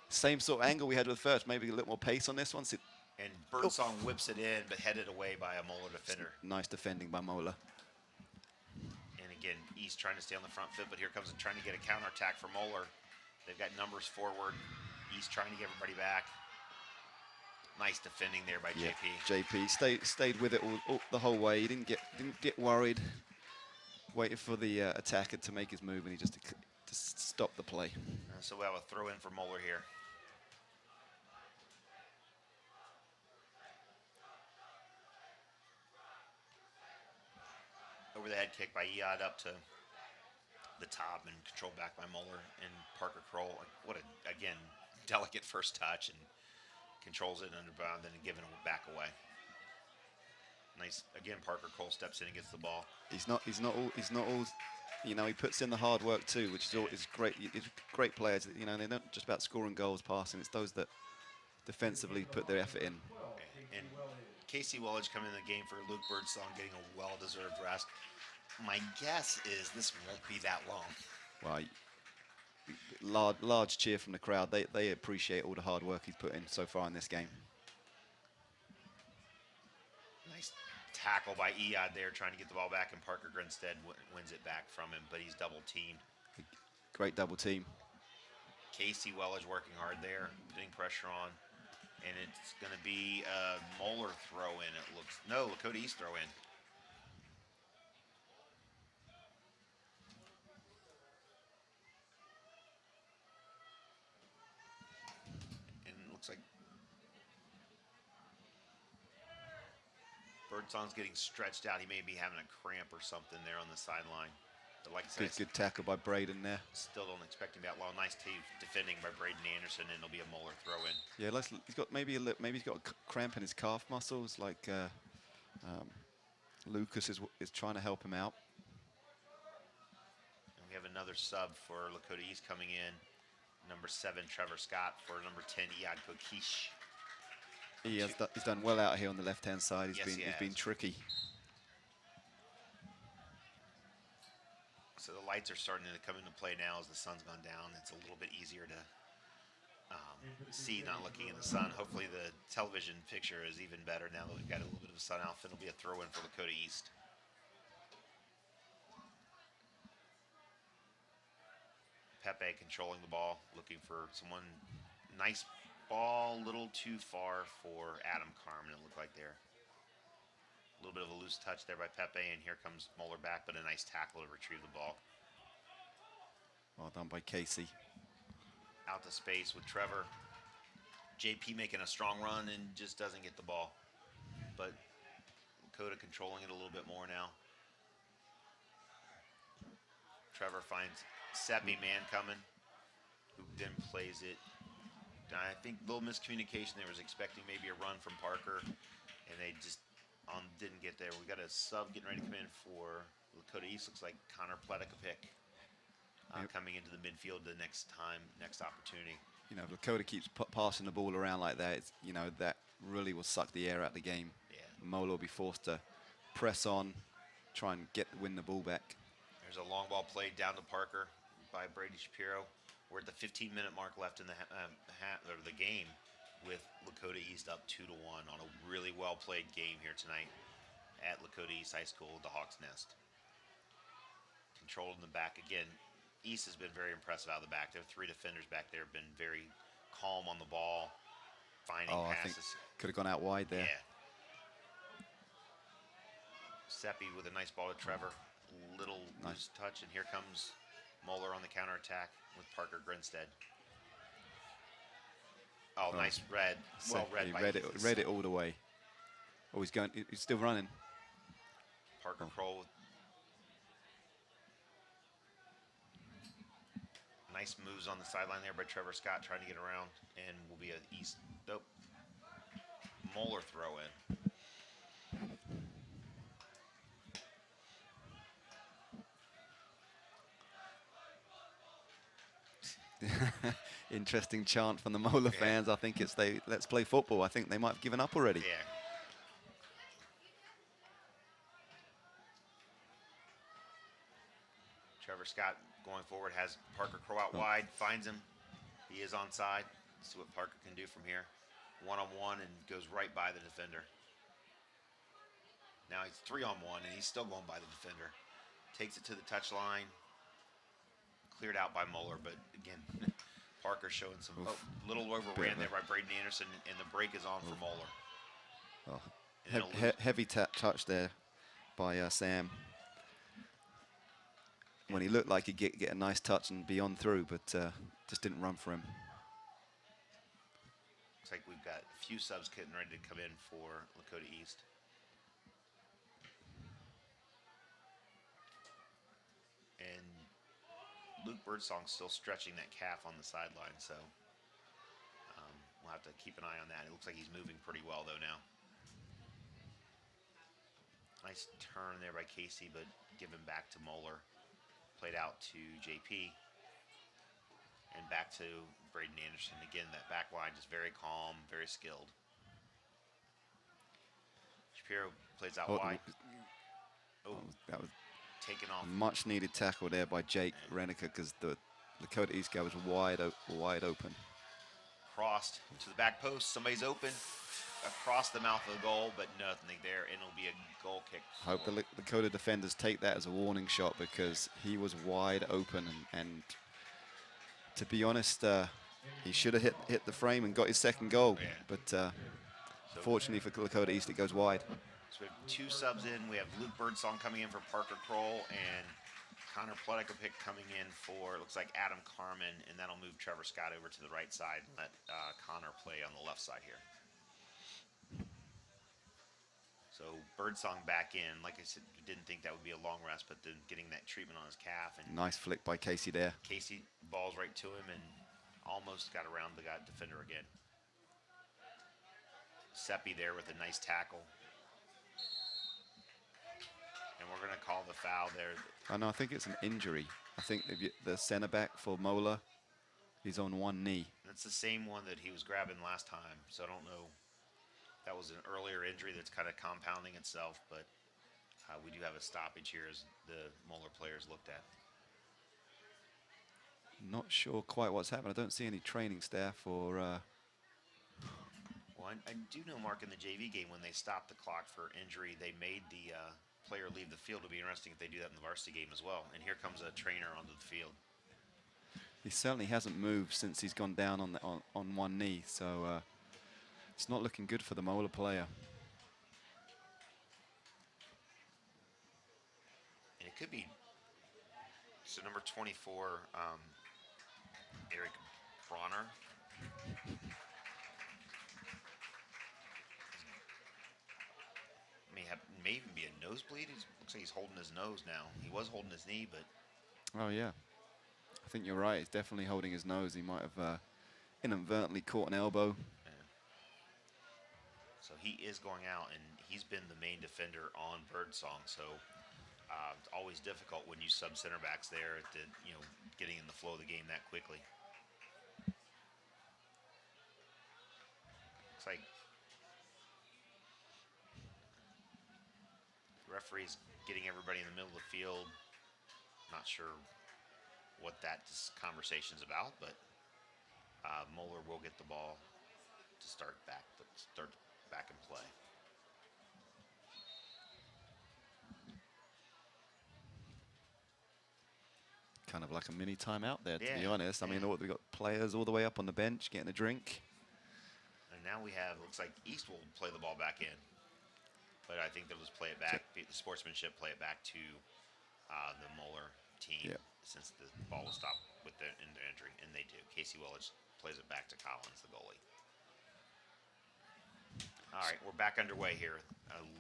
S2: same sort of angle we had with first. Maybe a little more pace on this one.
S1: And Birdsong whips it in, but headed away by a Moeller defender.
S2: Nice defending by Moeller.
S1: And again, East trying to stay on the front foot, but here comes trying to get a counterattack for Moeller. They've got numbers forward. East trying to get everybody back. Nice defending there by JP.
S2: JP stayed with it all the whole way. He didn't get worried. Waited for the attacker to make his move, and he just stopped the play.
S1: So we have a throw in for Moeller here. Over the head kick by Eod up to the top and controlled back by Moeller and Parker Kroll. What a, again, delicate first touch, and controls it underbound, then giving it back away. Nice again. Parker Kroll steps in and gets the ball.
S2: He's not all. You know, he puts in the hard work too, which is great. It's great players. You know, they're not just about scoring goals, passing. It's those that defensively put their effort in.
S1: And Casey Wellage coming in the game for Luke Birdsong, getting a well-deserved rest. My guess is this won't be that long.
S2: Well, large cheer from the crowd. They appreciate all the hard work he's put in so far in this game.
S1: Nice tackle by Eod there, trying to get the ball back, and Parker Grinstead wins it back from him, but he's double teamed.
S2: Great double team.
S1: Casey Weller's working hard there, putting pressure on, and it's going to be a Moeller throw in. It looks no Lakota East throw in. And it looks like Birdsong's getting stretched out. He may be having a cramp or something there on the sideline. But like I said,
S2: Good tackle by Braden there.
S1: still don't expect him to be out long. Nice defending by Braden Anderson, and it'll be a Moeller throw in.
S2: Yeah, he's got maybe he's got a cramp in his calf muscles. Like Lucas is trying to help him out.
S1: And we have another sub for Lakota East coming in. Number 7, Trevor Scott, for number 10, Iad Kokish.
S2: He's done well out here on the left-hand side.
S1: Yes, he
S2: He's been
S1: has.
S2: tricky.
S1: So the lights are starting to come into play now as the sun's gone down. It's a little bit easier to see not looking in the sun. Hopefully the television picture is even better now that we've got a little bit of a sun out. It'll be a throw-in for Lakota East. Pepe controlling the ball, looking for someone. Nice ball, little too far for Adam Carmen, it looked like there. A little bit of a loose touch there by Pepe, and here comes Moeller back, but a nice tackle to retrieve the ball.
S2: Well done by Casey.
S1: Out to space with Trevor. JP making a strong run and just doesn't get the ball. But Lakota controlling it a little bit more now. Trevor finds Seppi man coming, who then plays it. I think a little miscommunication there. Was expecting maybe a run from Parker, and they just didn't get there. We got a sub getting ready to come in for Lakota East. Looks like Connor Pledekapik coming into the midfield the next opportunity.
S2: You know, Lakota keeps passing the ball around like that. That really will suck the air out of the game.
S1: Yeah.
S2: Moeller will be forced to press on, try and win the ball back.
S1: There's a long ball played down to Parker by Brady Shapiro. We're at the 15-minute mark left in the game, with Lakota East up 2-1 on a really well-played game here tonight at Lakota East High School, the Hawks Nest. Controlled in the back again. East has been very impressive out of the back. There are 3 defenders back there, have been very calm on the ball, finding
S2: I think
S1: passes.
S2: could have gone out wide there.
S1: Yeah. Seppi with a nice ball to Trevor. Little loose touch, and here comes Moeller on the counterattack with Parker Grinstead. Oh, nice read. Well read
S2: He
S1: by
S2: read it all the way. Oh, he's still running.
S1: Parker Kroll. Nice moves on the sideline there by Trevor Scott, trying to get around, and will be an East. Nope. Moeller throw in.
S2: Interesting chant from the Moeller fans. I think it's let's play football. I think they might have given up already.
S1: Yeah. Trevor Scott going forward has Parker Crow out wide, finds him. He is onside. Let's see what Parker can do from here. One-on-one, and goes right by the defender. Now he's 3-on-1, and he's still going by the defender. Takes it to the touchline. Cleared out by Moeller, but again, Parker showing some little overran there by Braden Anderson, and the break is on for Moeller.
S2: Oh. Heavy touch there by Sam. When he looked like he'd get a nice touch and be on through, but just didn't run for him.
S1: Looks like we've got a few subs getting ready to come in for Lakota East. And Luke Birdsong's still stretching that calf on the sideline, so we'll have to keep an eye on that. It looks like he's moving pretty well, though, now. Nice turn there by Casey, but given back to Moeller. Played out to JP. And back to Braden Anderson. Again, that back line just very calm, very skilled. Shapiro plays out wide. Oh,
S2: That was
S1: taken off.
S2: Much needed tackle there by Jake Reniker because the Lakota East guy was wide open.
S1: Crossed to the back post. Somebody's open. Across the mouth of the goal, but nothing there, and it'll be a goal kick.
S2: Hope the Lakota defenders take that as a warning shot because he was wide open, and to be honest, he should have hit the frame and got his second goal.
S1: Yeah.
S2: But fortunately for Lakota East, it goes wide.
S1: So we have 2 subs in. We have Luke Birdsong coming in for Parker Kroll, and Connor Pleticopic coming in for, looks like, Adam Carmen, and that'll move Trevor Scott over to the right side and let Connor play on the left side here. So Birdsong back in. Like I said, didn't think that would be a long rest, but then getting that treatment on his calf. And
S2: Nice flick by Casey there.
S1: Casey balls right to him and almost got around the guy defender again. Seppi there with a nice tackle. And we're going to call the foul there.
S2: I think it's an injury. I think the center back for Moeller, he's on one knee.
S1: That's the same one that he was grabbing last time, so I don't know. That was an earlier injury that's kind of compounding itself, but we do have a stoppage here as the Moeller players looked at.
S2: Not sure quite what's happened. I don't see any training staff or...
S1: Well, I do know, Mark, in the JV game, when they stopped the clock for injury, they made the player leave the field. It'll be interesting if they do that in the varsity game as well. And here comes a trainer onto the field.
S2: He certainly hasn't moved since he's gone down on one knee, so it's not looking good for the Moeller player.
S1: And it could be, so number 24, Eric Bronner. May even be a nosebleed. Looks like he's holding his nose now. He was holding his knee, but...
S2: Oh, yeah. I think you're right. He's definitely holding his nose. He might have inadvertently caught an elbow.
S1: Yeah. So he is going out, and he's been the main defender on Birdsong. So it's always difficult when you sub center backs there to, getting in the flow of the game that quickly. Looks like referee's getting everybody in the middle of the field. Not sure what that conversation's about, but Moeller will get the ball to start back in play.
S2: Kind of like a mini timeout there, to be
S1: Yeah,
S2: honest. I mean, we've got players all the way up on the bench getting a drink.
S1: And now we have, looks like East will play the ball back in. But I think they'll just play it back, the sportsmanship, play it back to the Moeller team since the ball was stopped with the injury, and they do. Casey Willis plays it back to Collins, the goalie. All right, we're back underway here.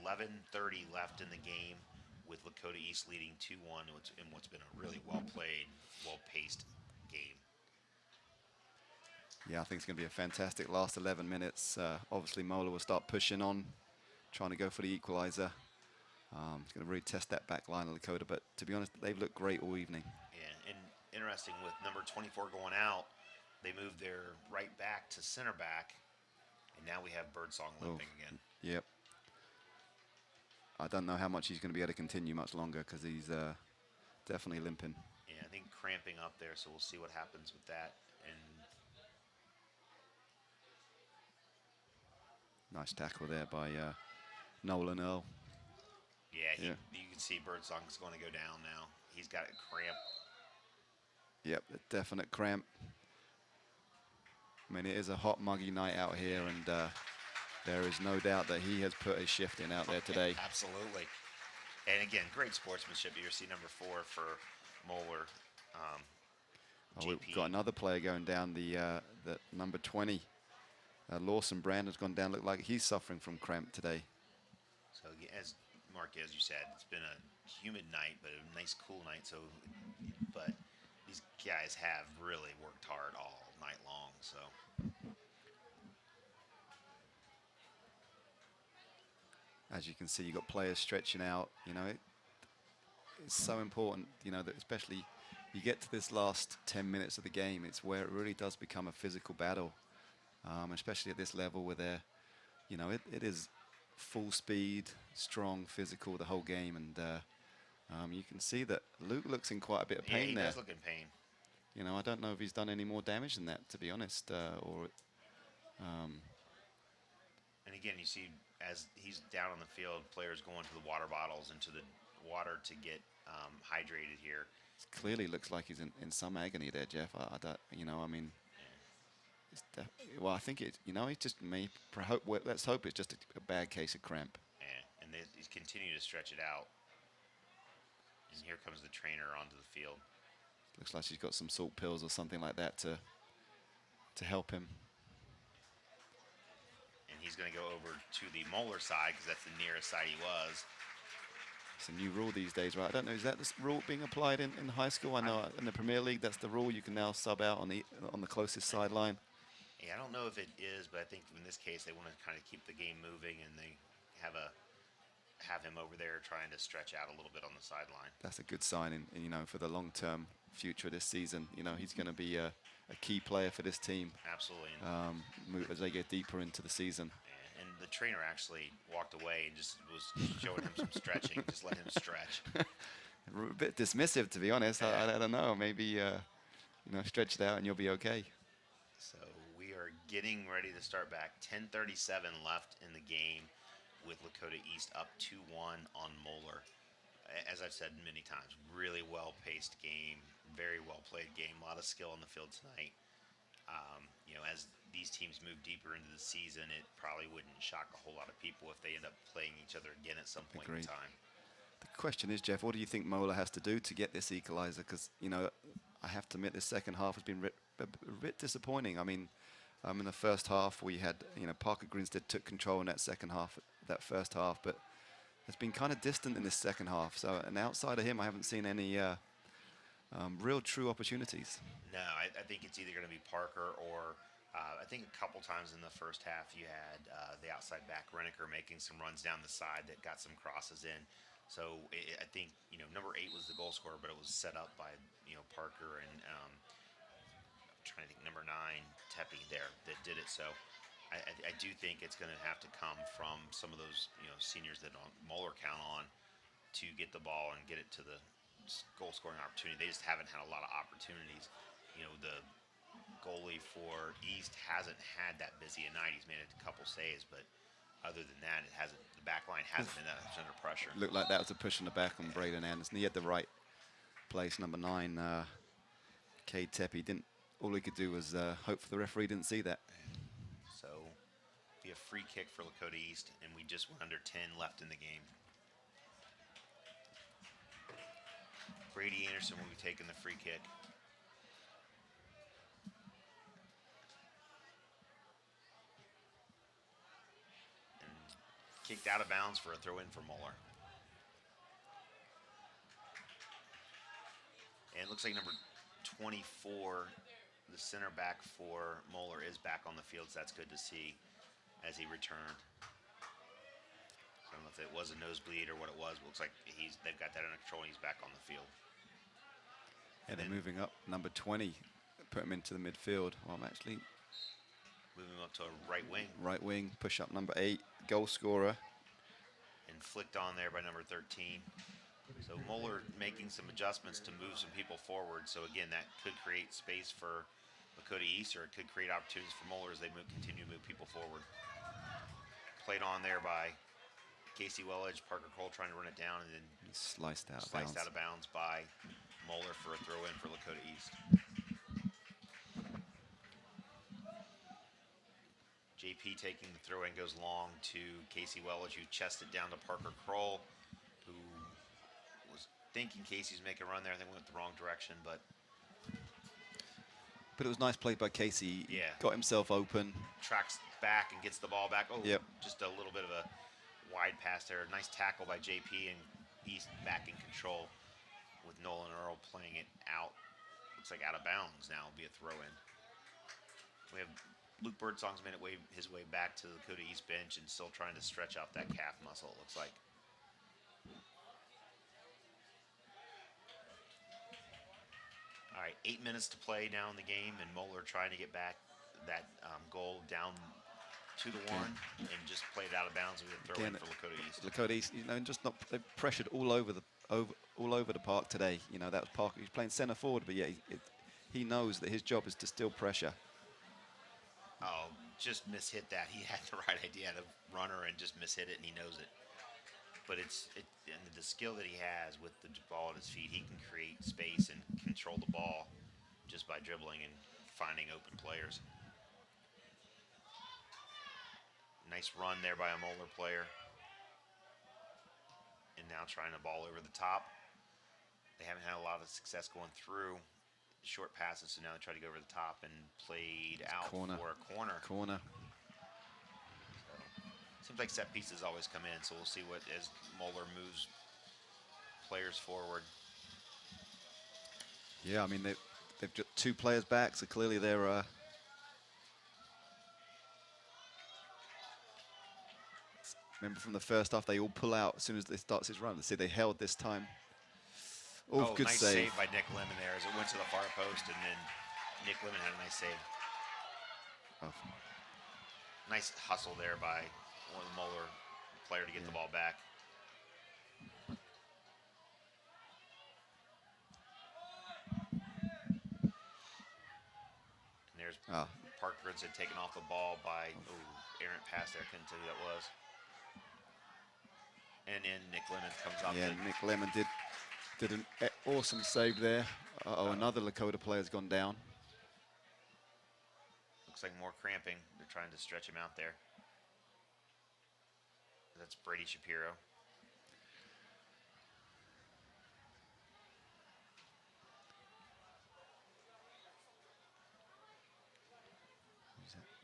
S1: 11:30 left in the game with Lakota East leading 2-1 in what's been a really well-played, well-paced game.
S2: Yeah, I think it's going to be a fantastic last 11 minutes. Obviously, Moeller will start pushing on, trying to go for the equalizer. It's going to really test that back line of Lakota, but to be honest, they've looked great all evening.
S1: Yeah, and interesting, with number 24 going out, they moved their right back to center back, and now we have Birdsong limping again.
S2: Yep. I don't know how much he's going to be able to continue much longer because he's definitely limping.
S1: Yeah, I think cramping up there, so we'll see what happens with that. And
S2: nice tackle there by Nolan Earl.
S1: yeah, you can see Birdsong's going to go down now. He's got a cramp.
S2: Yep, a definite cramp. I mean, it is a hot, muggy night out here, and there is no doubt that he has put his shift in out there today.
S1: Absolutely. And again, great sportsmanship. You see number 4 for Moeller.
S2: We've got another player going down, the number 20. Lawson Brand has gone down. Looked like he's suffering from cramp today.
S1: So as Mark, as you said, it's been a humid night, but a nice cool night. So, but these guys have really worked hard all night long. So.
S2: As you can see, you've got players stretching out. It's so important, that especially you get to this last 10 minutes of the game, it's where it really does become a physical battle, especially at this level where they're, it is full speed, strong, physical the whole game, and You can see that Luke looks in quite a bit of
S1: Yeah,
S2: pain
S1: he
S2: there.
S1: does look in pain.
S2: You know, I don't know if he's done any more damage than that, to be honest.
S1: And again, you see as he's down on the field, players going to the water bottles into the water to get hydrated here.
S2: Clearly looks like he's in some agony there, Jeff. I don't, you know, I mean, well, I think it, you know, he just may, let's hope it's just a bad case of cramp.
S1: Yeah, and he's continuing to stretch it out. And here comes the trainer onto the field.
S2: Looks like she's got some salt pills or something like that to help him.
S1: And he's going to go over to the Moeller side because that's the nearest side he was.
S2: It's a new rule these days, right? I don't know, is that the rule being applied in high school? I know in the Premier League that's the rule. You can now sub out on the closest sideline.
S1: Yeah, I don't know if it is, but I think in this case they want to kind of keep the game moving, and they have him over there trying to stretch out a little bit on the sideline.
S2: That's a good sign, in you know, for the long-term future of this season. You know, he's going to be a key player for this team.
S1: Absolutely.
S2: As they get deeper into the season.
S1: And the trainer actually walked away and just was showing him some stretching, just let him stretch.
S2: A bit dismissive, to be honest.
S1: Yeah.
S2: I don't know. Maybe you know, stretch it out and you'll be okay.
S1: So we are getting ready to start back. 10:37 left in the game, with Lakota East up 2-1 on Moeller. As I've said many times, really well-paced game, very well-played game, a lot of skill on the field tonight. You know, as these teams move deeper into the season, it probably wouldn't shock a whole lot of people if they end up playing each other again at some point
S2: Agreed.
S1: in time.
S2: The question is, Jeff, what do you think Moeller has to do to get this equalizer? Because, you know, I have to admit this second half has been a bit disappointing. I mean, in the first half we had, you know, Parker Grinstead took control in that second half, that first half, but it's been kind of distant in this second half. So, and outside of him, I haven't seen any real true opportunities.
S1: No, I think it's either going to be Parker or I think a couple times in the first half you had the outside back Renneker making some runs down the side that got some crosses in. So I think, you know, number 8 was the goal scorer, but it was set up by, you know, Parker and I'm trying to think number 9 Tepe there that did it. So I do think it's going to have to come from some of those, you know, seniors that Moeller count on to get the ball and get it to the goal scoring opportunity. They just haven't had a lot of opportunities. You know, the goalie for East hasn't had that busy a night. He's made a couple saves, but other than that, it hasn't. The back line hasn't been that much under pressure.
S2: Looked like that was a push in the back on Braden Anderson. He had the right place, number 9, Cade Tepe. All he could do was hope for the referee didn't see that.
S1: So, be a free kick for Lakota East, and we just went under 10 left in the game. Brady Anderson will be taking the free kick. And kicked out of bounds for a throw-in for Moeller. And it looks like number 24, the center back for Moeller, is back on the field, so that's good to see as he returned. I don't know if it was a nosebleed or what it was, but it looks like they've got that under control and he's back on the field.
S2: And they're moving up. Number 20, put him into the midfield. Well, I'm actually
S1: Moving him up to a right wing
S2: right wing, push up number 8, goal scorer.
S1: and flicked on there by number 13. So Moeller making some adjustments to move some people forward. So again, that could create space for Lakota East, or it could create opportunities for Moeller as they continue to move people forward. Played on there by Casey Wellage, Parker Cole trying to run it down, and then
S2: Sliced out
S1: out of bounds by Moeller for a throw in for Lakota East. JP taking the throw in goes long to Casey Wellage, who chests it down to Parker Kroll, who was thinking Casey's making a run there. I think went the wrong direction, but
S2: it was nice play by Casey.
S1: Yeah.
S2: Got himself open.
S1: tracks back and gets the ball back. Oh,
S2: Yep.
S1: Just a little bit of a wide pass there. Nice tackle by JP, and East back in control with Nolan Earl playing it out. Looks like out of bounds now. Will be a throw in. We have Luke Birdsong's made his way back to the Lakota East bench and still trying to stretch out that calf muscle, it looks like. All right, 8 minutes to play now in the game, and Moeller trying to get back that goal down 2-1 and just played out of bounds with a throw in
S2: Again,
S1: for Lakota East.
S2: Lakota East, you know, just not, they pressured all over the all over the park today. You know, that was Parker. He's playing center forward, but yeah, he knows that his job is to still pressure.
S1: Oh, just mishit that. He had the right idea, had a runner and just mishit it, and he knows it. But and the skill that he has with the ball at his feet, he can create space and control the ball just by dribbling and finding open players. Nice run there by a Moeller player. And now trying the ball over the top. They haven't had a lot of success going through short passes, so now they try to go over the top and played out
S2: corner.
S1: for a corner.
S2: Corner.
S1: Seems like set pieces always come in, so we'll see what as Moeller moves players forward.
S2: Yeah, I mean they've got 2 players back, so clearly they're remember from the first half, they all pull out as soon as they start his run. See, they held this time. Oh, good
S1: nice
S2: save.
S1: by Nick Lemon there as it went to the far post, and then Nick Lemon had a nice save.
S2: Oh.
S1: Nice hustle there by one of the Moeller player to get the ball back. And there's Parker Grinstead taken off the ball by errant pass there. Couldn't tell you who that was. And then Nick Lemon comes up.
S2: Yeah, Nick Lemon did an awesome save there. Another Lakota player's gone down.
S1: Looks like more cramping. They're trying to stretch him out there. That's Brady Shapiro.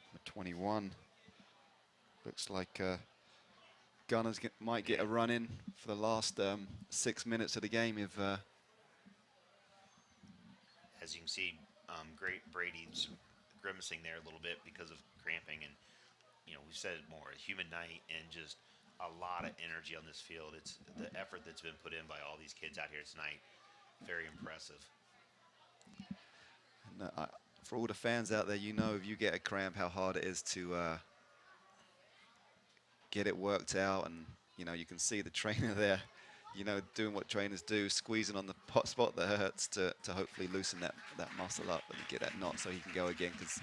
S2: Number 21. Looks like Gunners might get a run in for the last 6 minutes of the game. If
S1: as you can see, Brady's grimacing there a little bit because of cramping, and you know we've said it more. A human night and just a lot of energy on this field. It's the effort that's been put in by all these kids out here tonight. Very impressive.
S2: and, for all the fans out there, you know, if you get a cramp, how hard it is to get it worked out. And you know, you can see the trainer there, you know, doing what trainers do, squeezing on the spot that hurts to hopefully loosen that muscle up and get that knot so he can go again, because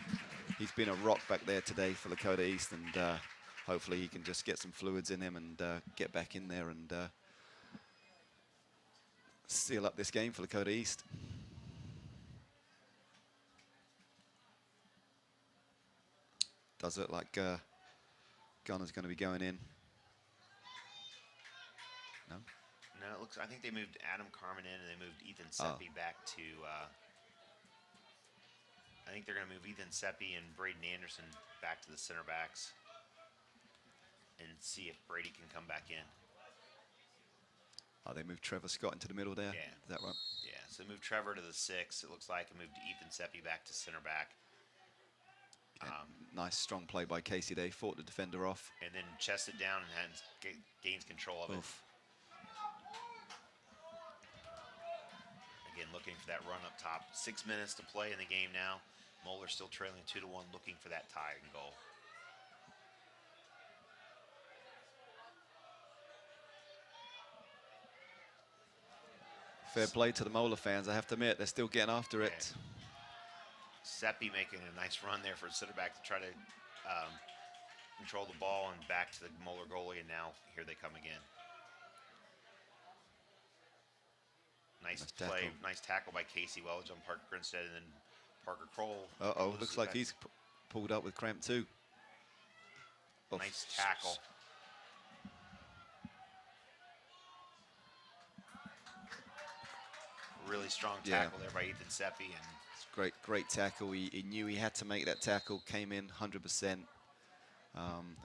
S2: he's been a rock back there today for Lakota East, and hopefully he can just get some fluids in him and get back in there and seal up this game for Lakota East. Does look like Gunner's going to be going in. No?
S1: No, it looks. I think they moved Adam Carmen in, and they moved Ethan Seppi back to. I think they're going to move Ethan Seppi and Braden Anderson back to the center backs, and see if Brady can come back in.
S2: Oh, they moved Trevor Scott into the middle there.
S1: Yeah.
S2: Is that right?
S1: Yeah. So they moved Trevor to the 6. It looks like, and moved Ethan Seppi back to center back.
S2: Nice strong play by Casey. They fought the defender off.
S1: And then chested down and gains control of it.
S2: Oof.
S1: Again, looking for that run up top. 6 minutes to play in the game now. Moeller still trailing 2-1, looking for that tie and goal.
S2: Fair play to the Moeller fans. I have to admit, they're still getting after it.
S1: Seppi making a nice run there for center back to try to control the ball and back to the Moeller goalie, and now here they come again. Nice play, nice tackle by Casey Welch on Parker Grinstead, and then Parker Kroll.
S2: Uh-oh, looks like he's pulled up with cramp too. Oof.
S1: Nice tackle. Really strong tackle there by Ethan Seppi, and
S2: Great tackle. He knew he had to make that tackle, came in 100%,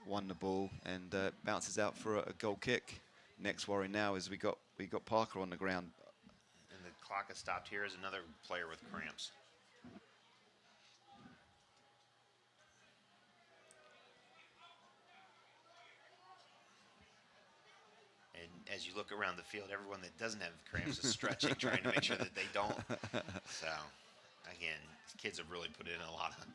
S2: won the ball, and bounces out for a goal kick. Next worry now is we got Parker on the ground.
S1: And the clock has stopped. Here is another player with cramps. And as you look around the field, everyone that doesn't have cramps is stretching, trying to make sure that they don't. So, again, kids have really put in a lot of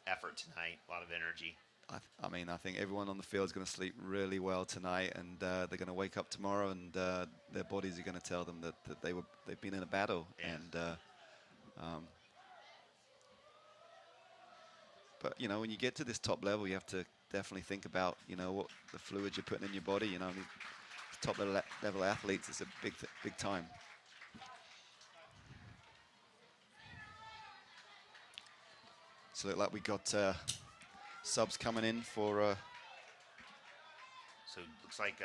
S1: effort tonight, a lot of energy.
S2: I mean, I think everyone on the field is going to sleep really well tonight, and they're going to wake up tomorrow, and their bodies are going to tell them that they've been in a battle.
S1: Yeah.
S2: And but you know, when you get to this top level, you have to definitely think about, you know, what the fluids you're putting in your body. You know, these top level athletes, it's a big time. So look like we got subs coming in for.
S1: So it looks like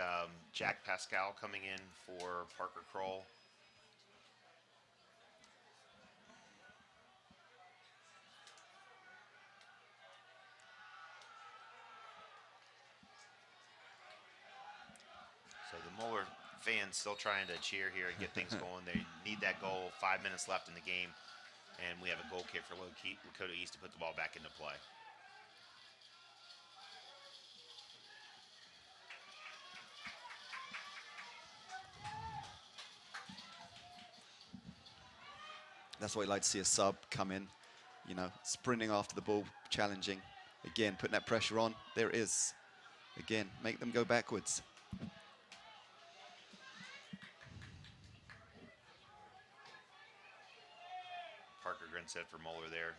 S1: Jack Pascal coming in for Parker Kroll. So the Moeller fans still trying to cheer here and get things going. They need that goal. 5 minutes left in the game. And we have a goal kick for Lakota East to put the ball back into play.
S2: That's what we'd like to see, a sub come in, you know, sprinting after the ball, challenging. Again, putting that pressure on. There it is. Again, make them go backwards.
S1: Parker Grinstead for Moeller there.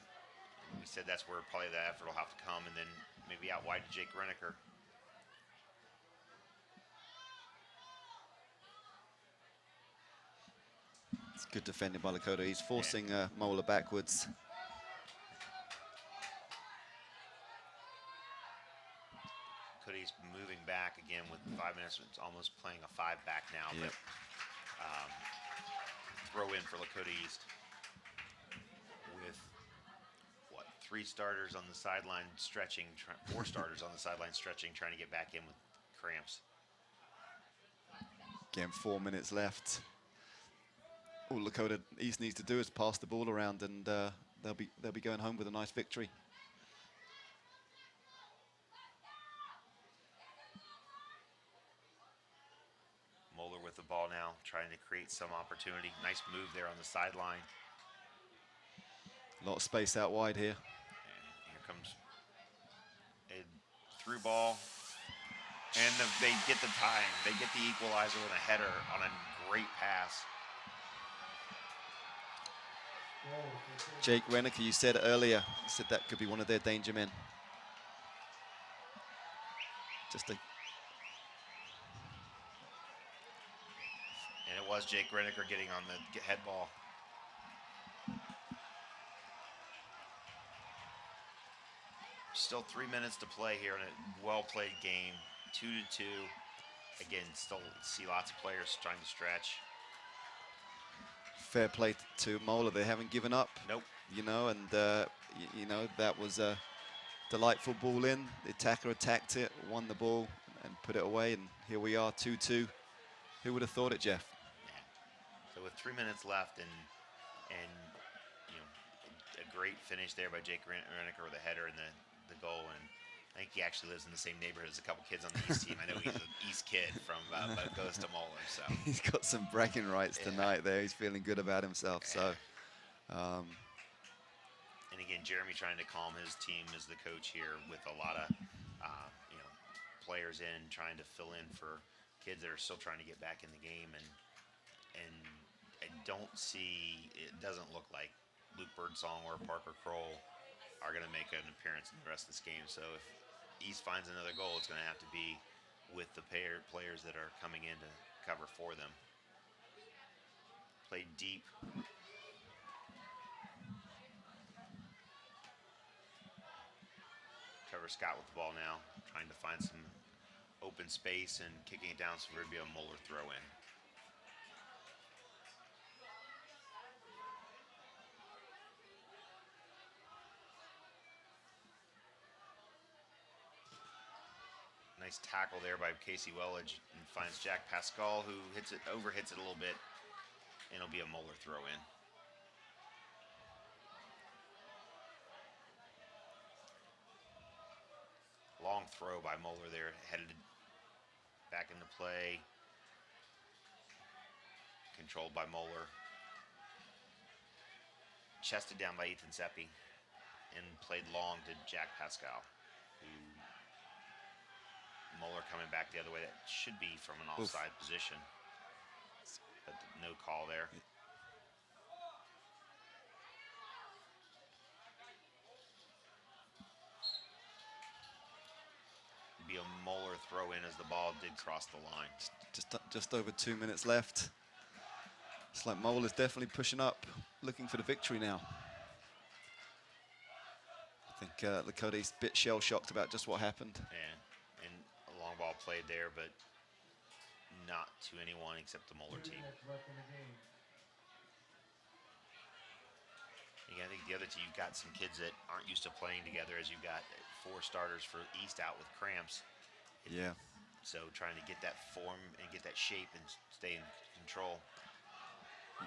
S1: We said that's where probably the effort will have to come, and then maybe out wide to Jake Reneker.
S2: It's good defending by Lakota. He's forcing Moeller backwards.
S1: Lakota East moving back again with 5 minutes. It's almost playing a 5-back now,
S2: Yep.
S1: but throw in for Lakota East with what, 3 starters on the sideline stretching, 4 starters on the sideline stretching, trying to get back in with cramps.
S2: Again, 4 minutes left. All Lakota East needs to do is pass the ball around, and they'll be going home with a nice victory.
S1: Moeller with the ball now, trying to create some opportunity. Nice move there on the sideline.
S2: A lot of space out wide here.
S1: And here comes a through ball. And they get the time. They get the equalizer with a header on a great pass.
S2: Jake Reneker, you said earlier, you said that could be one of their danger men. Just a...
S1: And it was Jake Reneker getting on the head ball. Still 3 minutes to play here in a well-played game. 2-2. Again, still see lots of players trying to stretch.
S2: Fair play to Moeller. They haven't given up.
S1: Nope.
S2: You know, and you know, that was a delightful ball in. The attacker attacked it, won the ball, and put it away. And here we are, 2-2. Who would have thought it, Jeff?
S1: Yeah. So with 3 minutes left, and you know, a great finish there by Jake Reneker with a header and the goal. And I think he actually lives in the same neighborhood as a couple kids on the East team. I know he's an East kid from, but goes to Moeller. So
S2: He's got some bragging rights tonight there. He's feeling good about himself. So,
S1: and again, Jeremy trying to calm his team as the coach here with a lot of, you know, players in, trying to fill in for kids that are still trying to get back in the game. And I don't see, it doesn't look like Luke Birdsong or Parker Kroll are going to make an appearance in the rest of this game. So if East finds another goal, it's going to have to be with the players that are coming in to cover for them. Play deep. Trevor Scott with the ball now, trying to find some open space and kicking it down so there'd be a Moeller throw in. Nice tackle there by Casey Wellage, and finds Jack Pascal, who overhits it a little bit, and it'll be a Moeller throw in. Long throw by Moeller there, headed back into play. Controlled by Moeller. Chested down by Ethan Seppi, and played long to Jack Pascal, who Moeller coming back the other way. That should be from an offside position. But no call there. Be a Moeller throw in as the ball did cross the line.
S2: Just over 2 minutes left. It's like Moeller's definitely pushing up, looking for the victory now. I think Lakota East a bit shell-shocked about just what happened.
S1: And a long ball played there, but not to anyone except the Moeller team. Again, I think the other team, you've got some kids that aren't used to playing together, as you've got 4 starters for East out with cramps.
S2: Yeah.
S1: So trying to get that form and get that shape and stay in control.
S2: I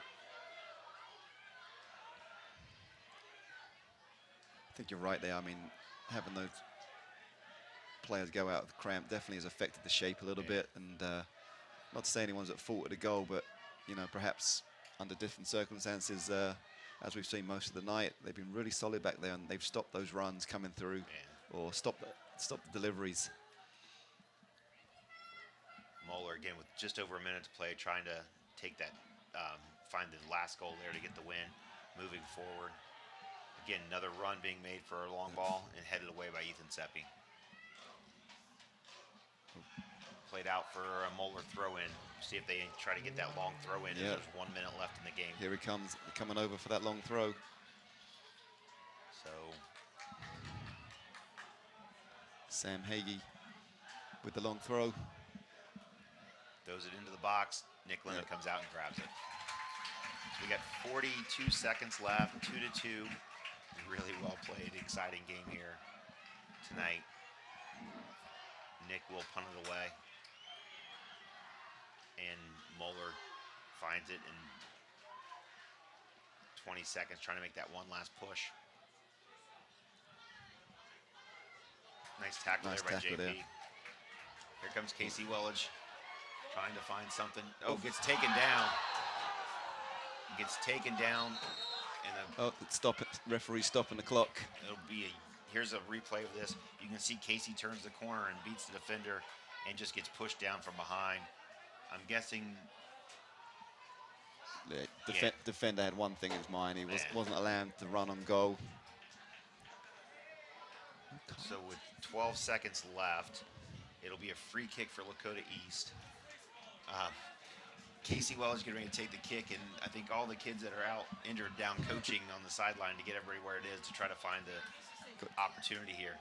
S2: think you're right there. I mean, having those players go out with cramp definitely has affected the shape a little bit. And not to say anyone's at fault at the goal, but, you know, perhaps under different circumstances, as we've seen most of the night, they've been really solid back there, and they've stopped those runs coming through, or stopped the deliveries.
S1: Moeller, again, with just over a minute to play, trying to take that, find the last goal there to get the win, moving forward. Again, another run being made for a long ball and headed away by Ethan Seppi. Played out for a Moeller throw-in. See if they try to get that long throw-in. As there's 1 minute left in the game.
S2: Here he comes, coming over for that long throw.
S1: So
S2: Sam Hagee with the long throw.
S1: throws it into the box. Nick Lennon comes out and grabs it. So we got 42 seconds left, 2-2. Really well played, exciting game here tonight. Nick will punt it away. And Moeller finds it in 20 seconds, trying to make that one last push. Nice tackle there by JP. Here comes Casey Wellage, trying to find something. Oh, gets taken down. Gets taken down. And
S2: stop it. Referee stopping the clock.
S1: It'll be here's a replay of this. You can see Casey turns the corner and beats the defender and just gets pushed down from behind. I'm guessing.
S2: Defender had one thing in his mind. He wasn't allowed to run on goal.
S1: So with 12 seconds left, it'll be a free kick for Lakota East. Casey Wells is getting ready to take the kick, and I think all the kids that are out injured down coaching on the sideline to get everybody where it is to try to find the opportunity here.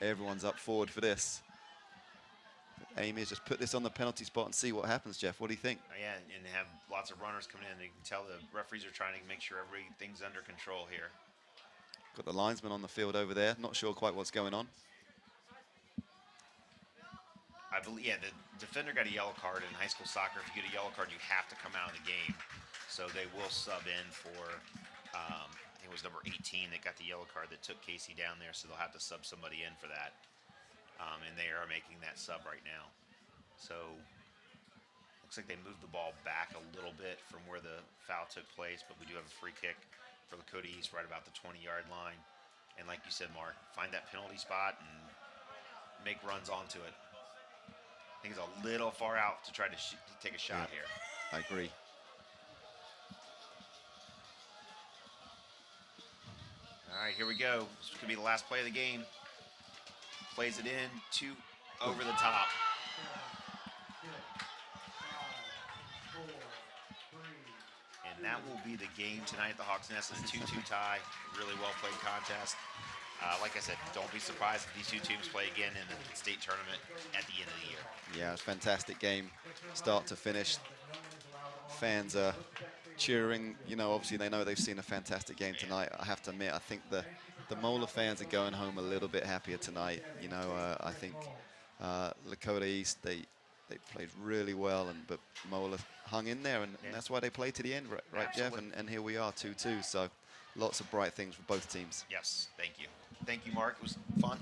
S2: Everyone's up forward for this. Amy has just put this on the penalty spot and see what happens, Jeff. What do you think?
S1: Yeah, and have lots of runners coming in. You can tell the referees are trying to make sure everything's under control here.
S2: Got the linesman on the field over there. Not sure quite what's going on.
S1: I believe, the defender got a yellow card in high school soccer. If you get a yellow card, you have to come out of the game. So they will sub in for, I think it was number 18 that got the yellow card that took Casey down there. So they'll have to sub somebody in for that. And they are making that sub right now. So looks like they moved the ball back a little bit from where the foul took place. But we do have a free kick for Lakota East right about the 20-yard line. And like you said, Mark, find that penalty spot and make runs onto it. I think it's a little far out to try to take a shot here.
S2: I agree.
S1: All right, here we go. This could be the last play of the game. Plays it in, 2 over the top. And that will be the game tonight at the Hawks Nest. It's a 2-2 tie. Really well played contest. Like I said, don't be surprised if these two teams play again in the state tournament at the end of the year.
S2: Yeah, it's a fantastic game, start to finish. Fans are cheering. You know, obviously they know they've seen a fantastic game tonight. I have to admit, I think the Moeller fans are going home a little bit happier tonight. You know, I think Lakota East, they played really well, but Moeller hung in there, and that's why they played to the end, right Jeff? And here we are, 2-2. So lots of bright things for both teams.
S1: Yes, thank you. Thank you, Mark. It was fun.